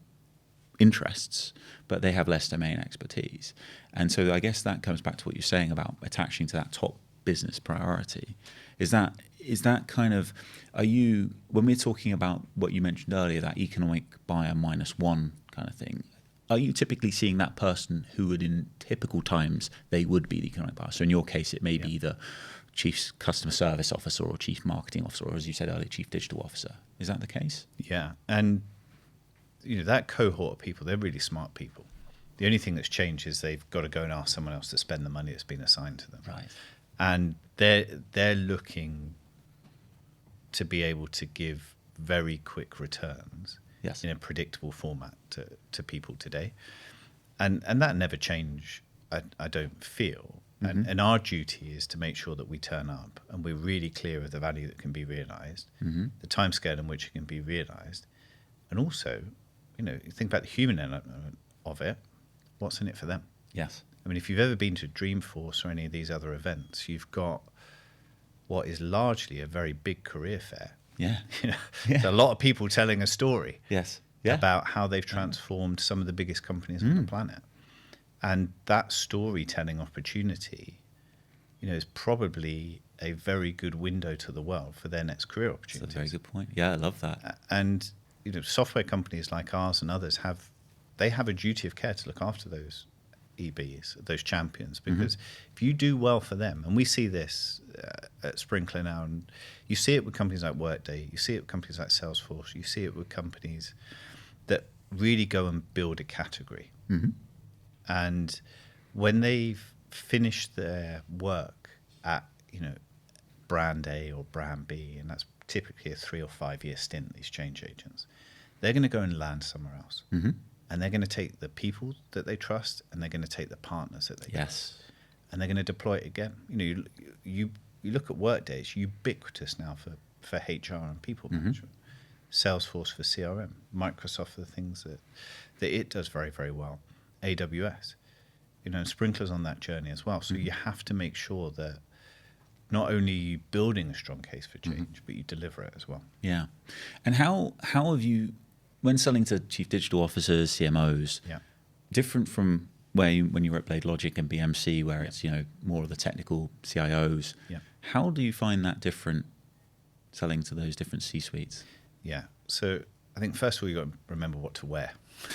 S2: interests, but they have less domain expertise. And so I guess that comes back to what you're saying about attaching to that top business priority. Is that kind of, when we're talking about what you mentioned earlier, that economic buyer -1 kind of thing, are you typically seeing that person who would in typical times they would be the economic buyer? So in your case, it may be the chief customer service officer or chief marketing officer, or as you said earlier, chief digital officer. Is that the case?
S1: Yeah. And that cohort of people, they're really smart people. The only thing that's changed is they've got to go and ask someone else to spend the money that's been assigned to them.
S2: Right.
S1: And they're looking to be able to give very quick returns
S2: Yes.
S1: in a predictable format to people today. And that never change, I don't feel.
S2: Mm-hmm.
S1: And our duty is to make sure that we turn up and we're really clear of the value that can be realized,
S2: Mm-hmm.
S1: the timescale in which it can be realized. And also, you think about the human element of it, what's in it for them?
S2: Yes.
S1: I mean, if you've ever been to Dreamforce or any of these other events, you've got what is largely a very big career fair.
S2: Yeah.
S1: There's a lot of people telling a story
S2: Yes. Yeah.
S1: about how they've transformed some of the biggest companies on the planet. And that storytelling opportunity, is probably a very good window to the world for their next career opportunities.
S2: That's a very good point. Yeah, I love that.
S1: And software companies like ours and others have a duty of care to look after those EBs, those champions, because if you do well for them, and we see this at Sprinkler now, and you see it with companies like Workday, you see it with companies like Salesforce, you see it with companies that really go and build a category.
S2: Mm-hmm.
S1: And when they've finished their work at brand A or brand B, and that's typically a 3 or 5 year stint, these change agents, they're going to go and land somewhere else.
S2: Mm-hmm.
S1: And they're going to take the people that they trust, and they're going to take the partners that they trust, and they're going to deploy it again. You look at Workday, it's ubiquitous now for HR and people management. Salesforce for CRM, Microsoft for the things that it does very, very well. AWS, and Sprinkler's on that journey as well. So you have to make sure that not only are you building a strong case for change, but you deliver it as well.
S2: Yeah. And how have you, when selling to chief digital officers, CMOs, different from when you were at Blade Logic and BMC, where it's more of the technical CIOs, how do you find that different selling to those different C-suites?
S1: Yeah. So I think first of all, you've got to remember what to wear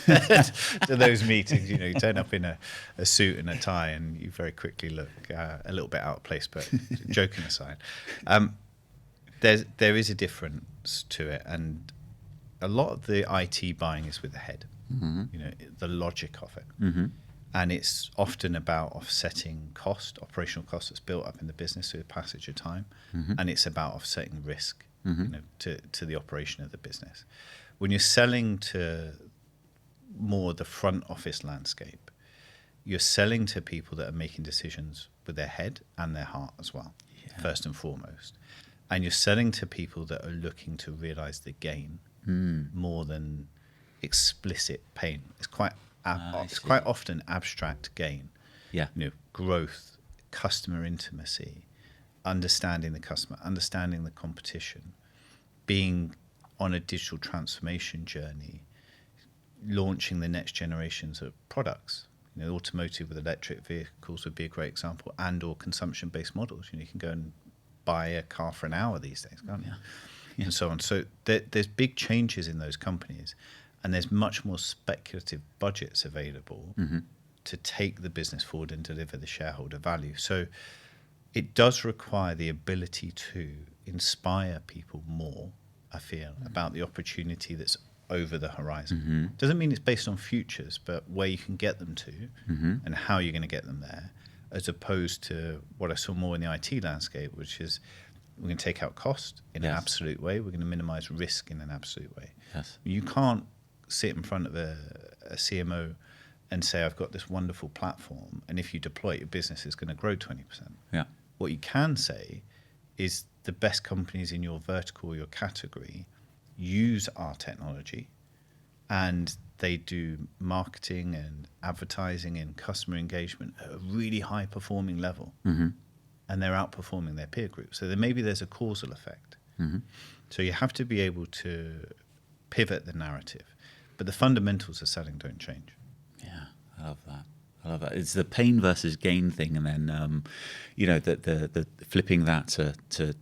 S1: to those meetings. You turn up in a suit and a tie and you very quickly look a little bit out of place, but joking aside, there is a difference to it. And a lot of the IT buying is with the head, the logic of it. And it's often about offsetting operational cost that's built up in the business through the passage of time. And it's about offsetting risk to the operation of the business. When you're selling to more the front office landscape, you're selling to people that are making decisions with their head and their heart as well, first and foremost. And you're selling to people that are looking to realize the gain more than explicit pain. It's quite often abstract gain.
S2: Yeah.
S1: Growth, customer intimacy, understanding the customer, understanding the competition, being on a digital transformation journey, launching the next generations of products. Automotive with electric vehicles would be a great example, and or consumption-based models. You can go and buy a car for an hour these days, can't you? Yeah. And so on. So there's big changes in those companies, and there's much more speculative budgets available to take the business forward and deliver the shareholder value. So it does require the ability to inspire people more, I feel, about the opportunity that's over the horizon. Doesn't mean it's based on futures, but where you can get them to and how you're going to get them there, as opposed to what I saw more in the IT landscape, which is we're going to take out cost in an absolute way. We're going to minimize risk in an absolute way.
S2: Yes.
S1: You can't sit in front of a CMO and say, I've got this wonderful platform, and if you deploy it, your business is going to grow 20%.
S2: Yeah.
S1: What you can say is the best companies in your vertical or your category use our technology, and they do marketing and advertising and customer engagement at a really high performing level, and they're outperforming their peer group. So maybe there's a causal effect. So you have to be able to pivot the narrative, but the fundamentals of selling don't change.
S2: Yeah, I love that. It's the pain versus gain thing, and then the flipping that to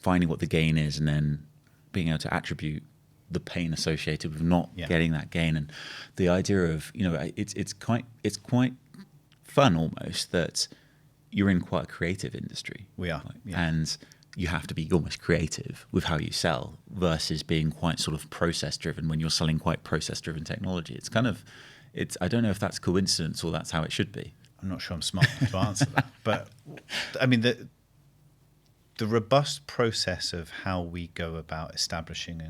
S2: finding what the gain is, and then being able to attribute the pain associated with not getting that gain. And the idea of it's quite fun almost that you're in quite a creative industry.
S1: We are,
S2: and you have to be almost creative with how you sell versus being quite sort of process driven when you're selling quite process driven technology. I don't know if that's coincidence or that's how it should be.
S1: I'm not sure I'm smart enough to answer that, but I mean the robust process of how we go about establishing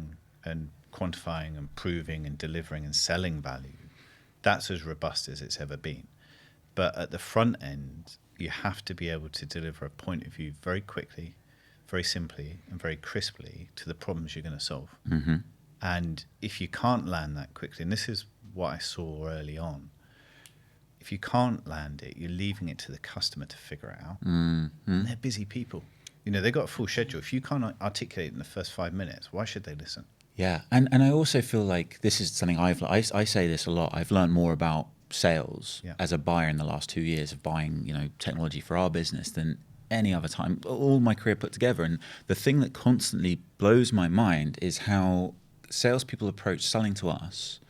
S1: and quantifying and proving and delivering and selling value, that's as robust as it's ever been. But at the front end, you have to be able to deliver a point of view very quickly, very simply, and very crisply to the problems you're going to solve. And if you can't land that quickly, and this is what I saw early on, if you can't land it, you're leaving it to the customer to figure it out. And they're busy people. They've got a full schedule. If you can't articulate it in the first 5 minutes, why should they listen?
S2: Yeah, and I also feel like this is something I say this a lot. I've learned more about sales as a buyer in the last 2 years of buying technology for our business than any other time, all my career put together. And the thing that constantly blows my mind is how salespeople approach selling to us,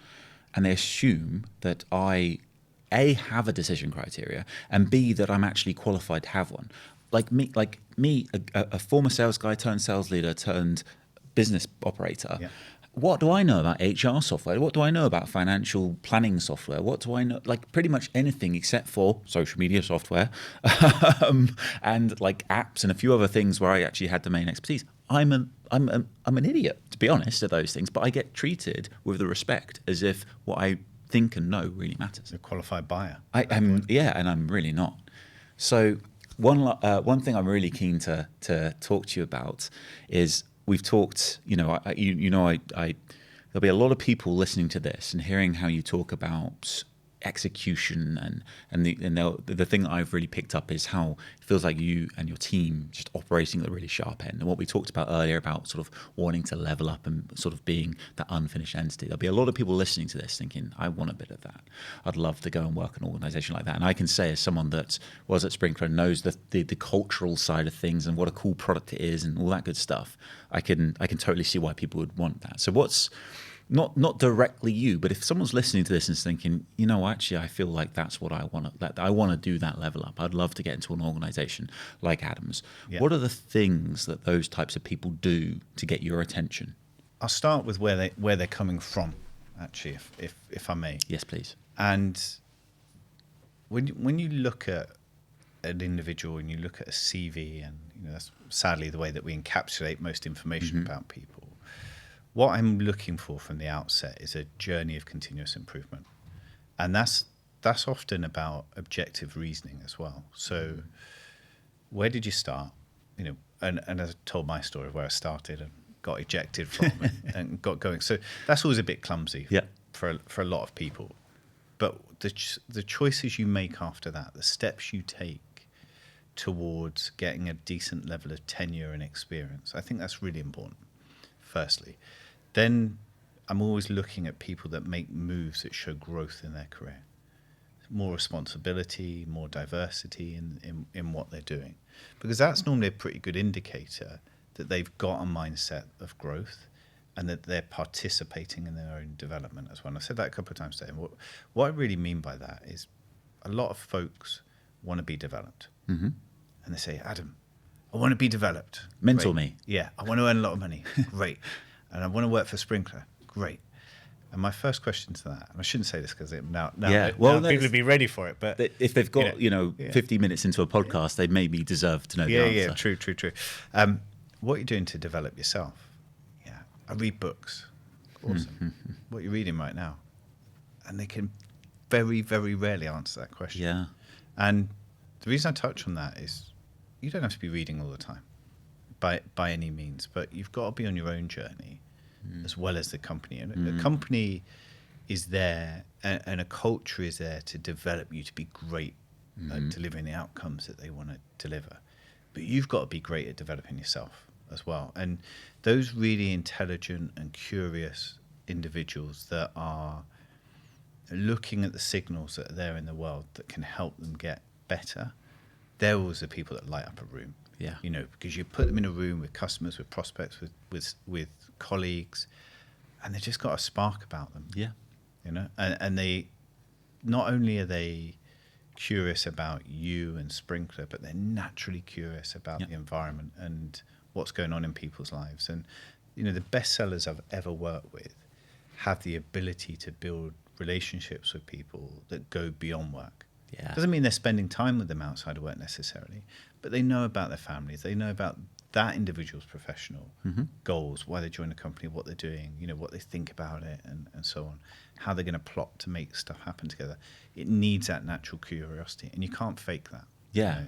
S2: and they assume that I A, have a decision criteria, and B, that I'm actually qualified to have one. Like me, a former sales guy turned sales leader turned business operator. Yeah. What do I know about HR software? What do I know about financial planning software? What do I know? Like pretty much anything except for social media software and like apps and a few other things where I actually had domain expertise. I'm an idiot, to be honest, at those things, but I get treated with the respect as if what I think and know really matters.
S1: A qualified buyer.
S2: And I'm really not. So one thing I'm really keen to talk to you about is we've talked. There'll be a lot of people listening to this and hearing how you talk about execution and the thing that I've really picked up is how it feels like you and your team just operating at the really sharp end. And what we talked about earlier about sort of wanting to level up and sort of being that unfinished entity. There'll be a lot of people listening to this thinking, I want a bit of that. I'd love to go and work in an organization like that. And I can say, as someone that was at Sprinkler and knows the cultural side of things and what a cool product it is and all that good stuff, I can totally see why people would want that. So what's not directly you, but if someone's listening to this and thinking, actually, I feel like that's what I want to. I want to do that level up. I'd love to get into an organization like Adam's. Yeah. What are the things that those types of people do to get your attention?
S1: I'll start with where they're coming from, actually, if I may.
S2: Yes, please.
S1: And when you look at an individual and you look at a CV, and that's sadly the way that we encapsulate most information about people. What I'm looking for from the outset is a journey of continuous improvement. And that's often about objective reasoning as well. So where did you start? And as I told my story of where I started and got ejected from and got going. So that's always a bit clumsy for a lot of people. But the choices you make after that, the steps you take towards getting a decent level of tenure and experience, I think that's really important, firstly. Then I'm always looking at people that make moves that show growth in their career. More responsibility, more diversity in what they're doing. Because that's normally a pretty good indicator that they've got a mindset of growth and that they're participating in their own development as well. And I said that a couple of times today. And what I really mean by that is a lot of folks want to be developed. Mm-hmm. And they say, Adam, I want to be developed.
S2: Mentor me.
S1: Yeah, I want to earn a lot of money. Great. And I want to work for Sprinkler. Great. And my first question to that, and I shouldn't say this because now people would be ready for it, but
S2: if they've got 50 minutes into a podcast, they maybe deserve to know the answer.
S1: Yeah, true. What are you doing to develop yourself? Yeah, I read books. Awesome. What are you reading right now? And they can very, very rarely answer that question.
S2: Yeah.
S1: And the reason I touch on that is you don't have to be reading all the time by any means, but you've got to be on your own journey as well as the company. And the company is there and a culture is there to develop you to be great at delivering the outcomes that they want to deliver. But you've got to be great at developing yourself as well. And those really intelligent and curious individuals that are looking at the signals that are there in the world that can help them get better, they're always the people that light up a room.
S2: Yeah.
S1: Because you put them in a room with customers, with prospects, with colleagues, and they've just got a spark about them.
S2: Yeah.
S1: And they, not only are they curious about you and Sprinkler, but they're naturally curious about the environment and what's going on in people's lives. And, the best sellers I've ever worked with have the ability to build relationships with people that go beyond work.
S2: Yeah.
S1: Doesn't mean they're spending time with them outside of work necessarily, but they know about their families. They know about that individual's professional goals, why they join the company, what they're doing, what they think about it, and so on, how they're going to plot to make stuff happen together. It needs that natural curiosity, and you can't fake that.
S2: Yeah.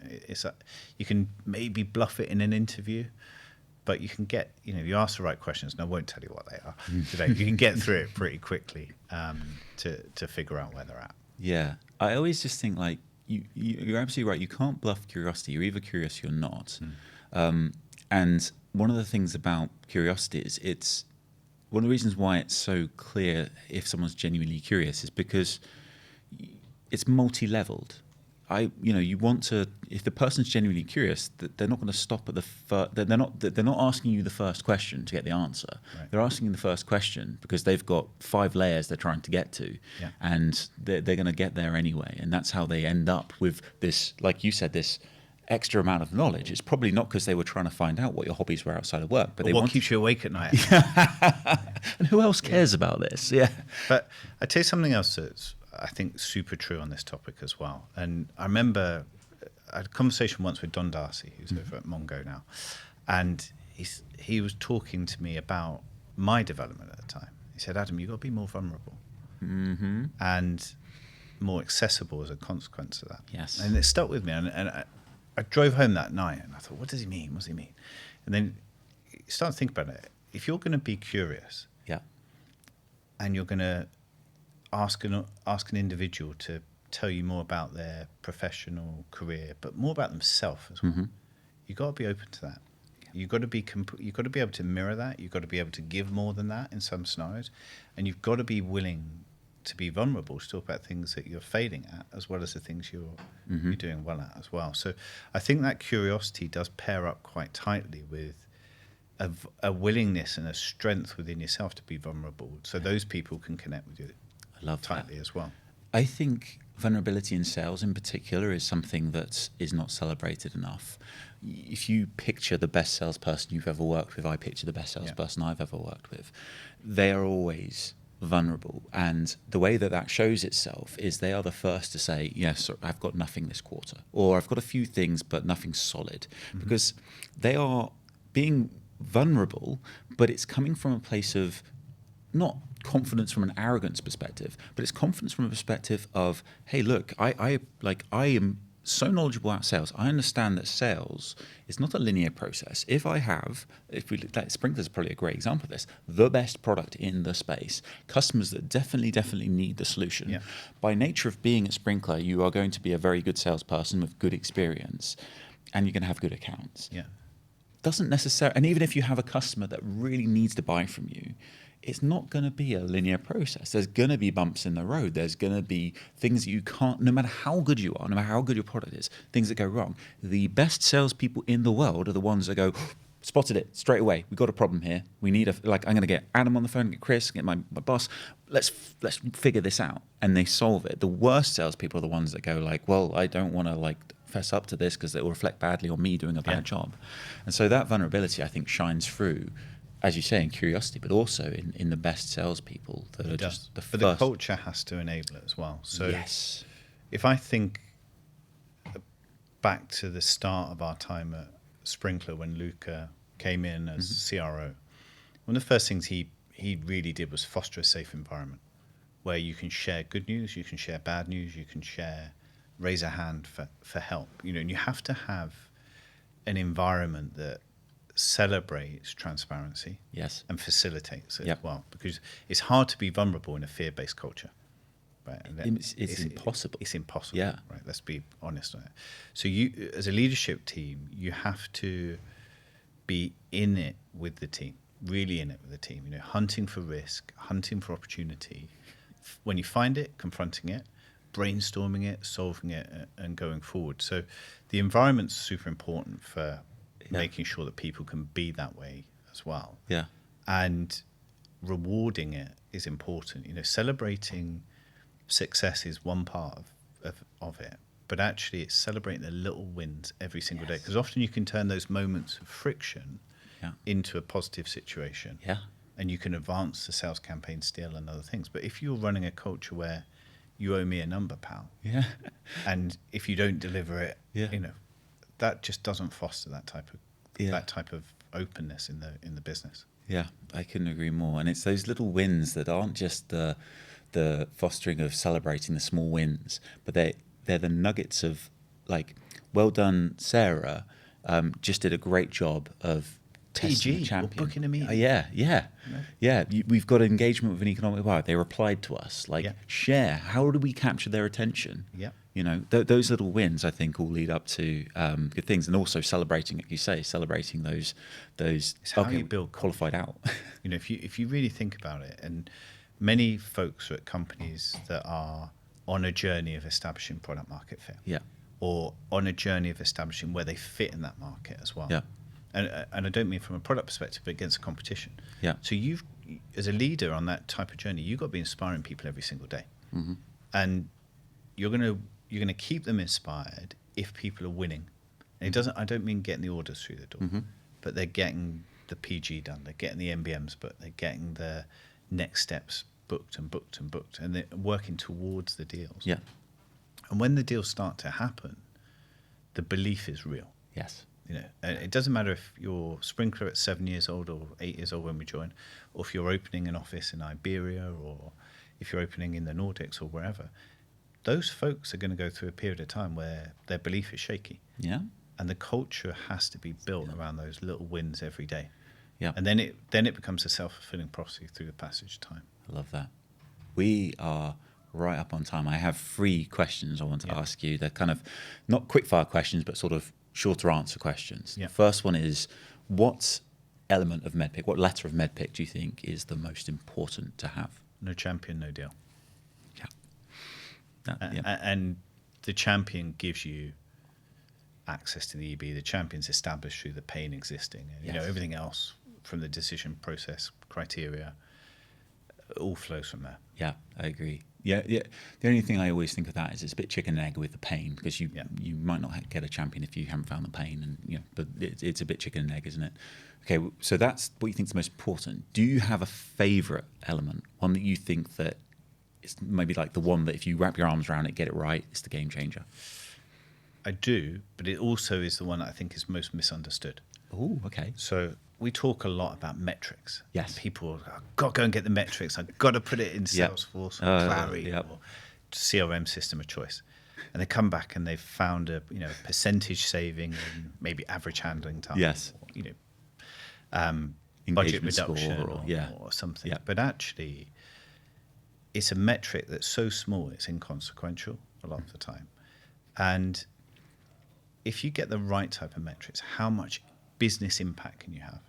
S1: You can maybe bluff it in an interview, but you can get, you ask the right questions, and I won't tell you what they are today. You can get through it pretty quickly to figure out where they're at.
S2: Yeah. I always just think like, you're absolutely right. You can't bluff curiosity. You're either curious or you're not. And one of the things about curiosity is it's one of the reasons why it's so clear if someone's genuinely curious is because it's multi-leveled. You want to, if the person's genuinely curious, they're not going to stop at they're not asking you the first question to get the answer. Right. They're asking you the first question because they've got 5 layers they're trying to get to, and they're going to get there anyway. And that's how they end up with this, like you said, this extra amount of knowledge. It's probably not because they were trying to find out what your hobbies were outside of work, but
S1: what keeps you awake at night.
S2: And who else cares about this? Yeah.
S1: But I tell you something else that's I think super true on this topic as well. And I remember I had a conversation once with Don Darcy, who's over at Munga now, and he was talking to me about my development at the time. He said, Adam, you've got to be more vulnerable and more accessible as a consequence of that.
S2: Yes.
S1: And it stuck with me. And I drove home that night and I thought, what does he mean? What does he mean? And then you start to think about it. If you're going to be curious and you're going to ask an individual to tell you more about their professional career, but more about themselves as well.
S2: Mm-hmm.
S1: You've got to be open to that. You've got to be able to mirror that. You've got to be able to give more than that in some scenarios, and you've got to be willing to be vulnerable, to talk about things that you're failing at, as well as the things you're doing well at as well. So I think that curiosity does pair up quite tightly with a willingness and a strength within yourself to be vulnerable, so those people can connect with you tightly as well.
S2: I think vulnerability in sales in particular is something that is not celebrated enough. If you picture the best salesperson you've ever worked with, I picture the best salesperson I've ever worked with, they are always vulnerable. And the way that shows itself is they are the first to say, yes, I've got nothing this quarter, or I've got a few things, but nothing solid, because they are being vulnerable, but it's coming from a place of not confidence from an arrogance perspective, but it's confidence from a perspective of, hey, look, I am so knowledgeable about sales. I understand that sales is not a linear process. If we look at Sprinkler's probably a great example of this, the best product in the space, customers that definitely need the solution. Yeah. By nature of being at Sprinkler, you are going to be a very good salesperson with good experience, and you're going to have good accounts.
S1: Yeah.
S2: Doesn't necessarily, and even if you have a customer that really needs to buy from you, it's not going to be a linear process. There's going to be bumps in the road. There's going to be things that you can't, no matter how good you are, no matter how good your product is, things that go wrong. The best salespeople in the world are the ones that go, spotted it straight away. We've got a problem here. We need I'm going to get Adam on the phone, get Chris, get my boss. Let's figure this out. And they solve it. The worst salespeople are the ones that go like, well, I don't want to fess up to this because it will reflect badly on me doing a bad job. And so that vulnerability, I think, shines through, as you say, in curiosity, but also in the best salespeople that are just the first.
S1: But the culture has to enable it as well. So
S2: yes.
S1: If I think back to the start of our time at Sprinkler when Luca came in as CRO, one of the first things he really did was foster a safe environment where you can share good news, you can share bad news, you can raise a hand for help. And you have to have an environment that celebrates transparency, and facilitates it as well, because it's hard to be vulnerable in a fear-based culture, right?
S2: It's impossible.
S1: It's impossible,
S2: right?
S1: Let's be honest on it. So you, as a leadership team, you have to be in it with the team, really in it with the team. Hunting for risk, hunting for opportunity. When you find it, confronting it, brainstorming it, solving it, and going forward. So the environment's super important for making sure that people can be that way as well.
S2: Yeah.
S1: And rewarding it is important. Celebrating success is one part of it, but actually it's celebrating the little wins every single day. Because often you can turn those moments of friction into a positive situation.
S2: Yeah.
S1: And you can advance the sales campaign still and other things. But if you're running a culture where you owe me a number, pal.
S2: Yeah.
S1: And if you don't deliver it, that just doesn't foster that type of openness in the business.
S2: Yeah, I couldn't agree more. And it's those little wins that aren't just the fostering of celebrating the small wins, but they're the nuggets of well done, Sarah. Just did a great job of testing the champion.
S1: Or booking a meeting.
S2: Yeah. We've got engagement with an economic buyer. They replied to us. Share. How do we capture their attention?
S1: Yeah.
S2: Those little wins, I think, all lead up to good things, and also celebrating, like you say, celebrating those.
S1: It's how you build
S2: qualified out.
S1: If you really think about it, and many folks are at companies that are on a journey of establishing product market fit.
S2: Yeah.
S1: Or on a journey of establishing where they fit in that market as well.
S2: Yeah.
S1: And I don't mean from a product perspective, but against the competition.
S2: Yeah.
S1: So you've, as a leader on that type of journey, you've got to be inspiring people every single day.
S2: Mm-hmm.
S1: And you're going to keep them inspired if people are winning. And I don't mean getting the orders through the door, but they're getting the PG done, they're getting the MBMs booked, they're getting the next steps booked, and they're working towards the deals.
S2: Yeah.
S1: And when the deals start to happen, the belief is real.
S2: Yes.
S1: And it doesn't matter if you're Sprinkler at 7 years old or 8 years old when we join, or if you're opening an office in Iberia, or if you're opening in the Nordics or wherever. Those folks are going to go through a period of time where their belief is shaky.
S2: Yeah.
S1: And the culture has to be built around those little wins every day.
S2: Yeah.
S1: And then it becomes a self-fulfilling prophecy through the passage of time.
S2: I love that. We are right up on time. I have 3 questions I want to ask you. They're kind of not quick-fire questions, but sort of shorter answer questions. The first one is, what element of MEDDPICC, what letter of MEDDPICC do you think is the most important to have?
S1: No champion, no deal.
S2: Yeah.
S1: And the champion gives you access to the EB. The champion's established through the pain existing. You know, everything else from the decision process criteria all flows from there.
S2: Yeah, I agree. Yeah. The only thing I always think of that is it's a bit chicken and egg with the pain, because you might not get a champion if you haven't found the pain, and but it's a bit chicken and egg, isn't it? Okay, so that's what you think is the most important. Do you have a favourite element, one that you think that it's maybe like the one that if you wrap your arms around it, get it right, it's the game changer?
S1: I do, but it also is the one that I think is most misunderstood.
S2: Oh, okay.
S1: So we talk a lot about metrics.
S2: Yes.
S1: People, I've got to go and get the metrics. I've got to put it in Salesforce or Clary or CRM system of choice. And they come back and they've found a percentage saving in maybe average handling time.
S2: Yes.
S1: Or, budget reduction or something.
S2: Yeah.
S1: But actually, it's a metric that's so small, it's inconsequential a lot of the time. And if you get the right type of metrics, how much business impact can you have?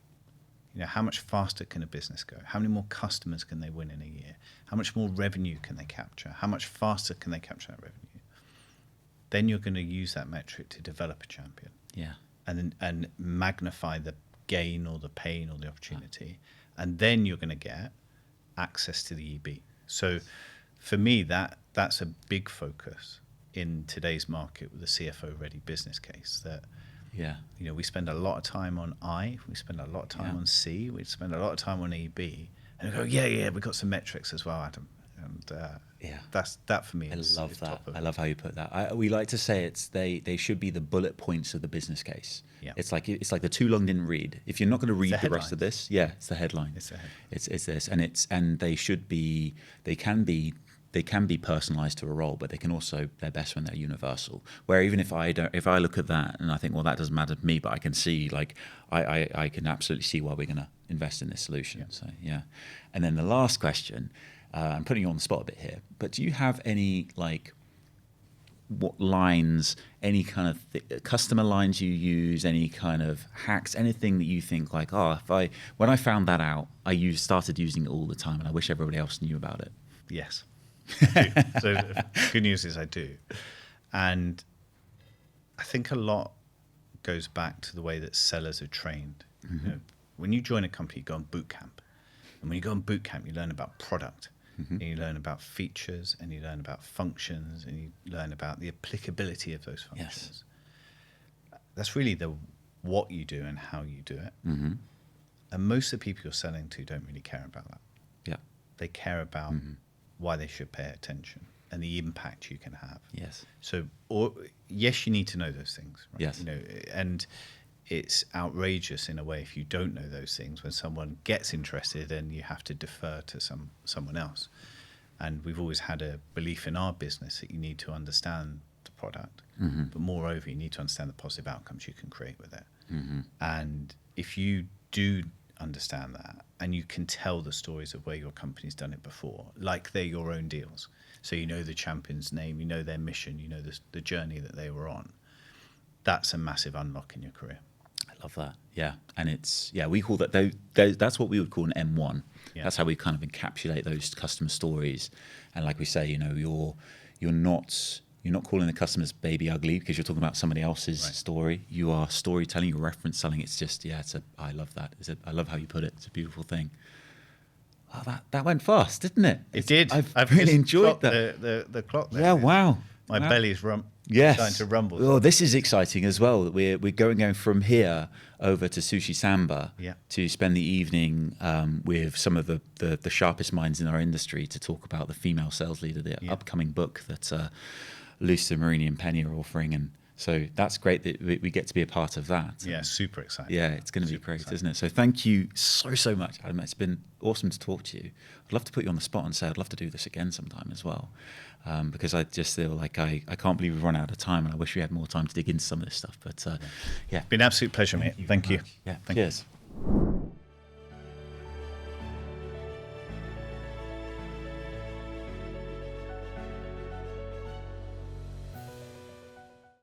S1: How much faster can a business go? How many more customers can they win in a year? How much more revenue can they capture? How much faster can they capture that revenue? Then you're going to use that metric to develop a champion.
S2: Yeah.
S1: And magnify the gain or the pain or the opportunity. And then you're going to get access to the EB. So for me, that's a big focus in today's market with the CFO ready business case. That we spend a lot of time on I, we spend a lot of time on C, we spend a lot of time on EB, and we go, we've got some metrics as well, Adam. And that for me.
S2: I love that. I love how you put that. We like to say they should be the bullet points of the business case. Yeah. It's like the too long didn't read. If you're not going to read the rest of this, it's the headline.
S1: It's the headline.
S2: It's this, and they should be. They can be personalized to a role, but they can also, they're best when they're universal. Where even if I look at that and I think, well, that doesn't matter to me, but I can see, like, I can absolutely see why we're going to invest in this solution. Yeah. So and then the last question, I'm putting you on the spot a bit here, but do you have any, like, what lines, any kind of customer lines you use, any kind of hacks, anything that you think like, when I found that out, started using it all the time, and I wish everybody else knew about it?
S1: Yes. So the good news is I do. And I think a lot goes back to the way that sellers are trained.
S2: Mm-hmm.
S1: When you join a company, you go on boot camp. And when you go on boot camp, you learn about product. And you learn about features, and you learn about functions, and you learn about the applicability of those functions. Yes. That's really the what you do and how you do it.
S2: Mm-hmm.
S1: And most of the people you're selling to don't really care about that.
S2: Yeah.
S1: They care about why they should pay attention and the impact you can have.
S2: Yes.
S1: So, yes, you need to know those things. Right?
S2: Yes.
S1: And it's outrageous in a way if you don't know those things when someone gets interested and you have to defer to someone else. And we've always had a belief in our business that you need to understand the product, but moreover, you need to understand the positive outcomes you can create with it.
S2: Mm-hmm.
S1: And if you do understand that and you can tell the stories of where your company's done it before, like they're your own deals, so you know the champion's name, you know their mission, you know the journey that they were on, that's a massive unlock in your career.
S2: I love that. Yeah. And it's, we call that, that's what we would call an M1. Yeah. That's how we kind of encapsulate those customer stories. And like we say, you're not calling the customers baby ugly because you're talking about somebody else's story. You are storytelling, you're reference selling. It's just, I love that. I love how you put it. It's a beautiful thing. Oh, that went fast, didn't it?
S1: It did.
S2: I've really enjoyed that.
S1: The clock there.
S2: Yeah, wow.
S1: My belly's starting to rumble.
S2: Oh, this is exciting as well. We're going from here over to Sushi Samba to spend the evening with some of the sharpest minds in our industry to talk about the female sales leader, the upcoming book that Lucia Marini and Penny are offering. And so that's great that we get to be a part of that.
S1: Yeah, super exciting.
S2: Yeah, it's going to be great, isn't it? So thank you so much, Adam. It's been awesome to talk to you. I'd love to put you on the spot and say I'd love to do this again sometime as well, because I just feel like I can't believe we've run out of time, and I wish we had more time to dig into some of this stuff. But
S1: been an absolute pleasure, mate. Thank you.
S2: Yeah, cheers.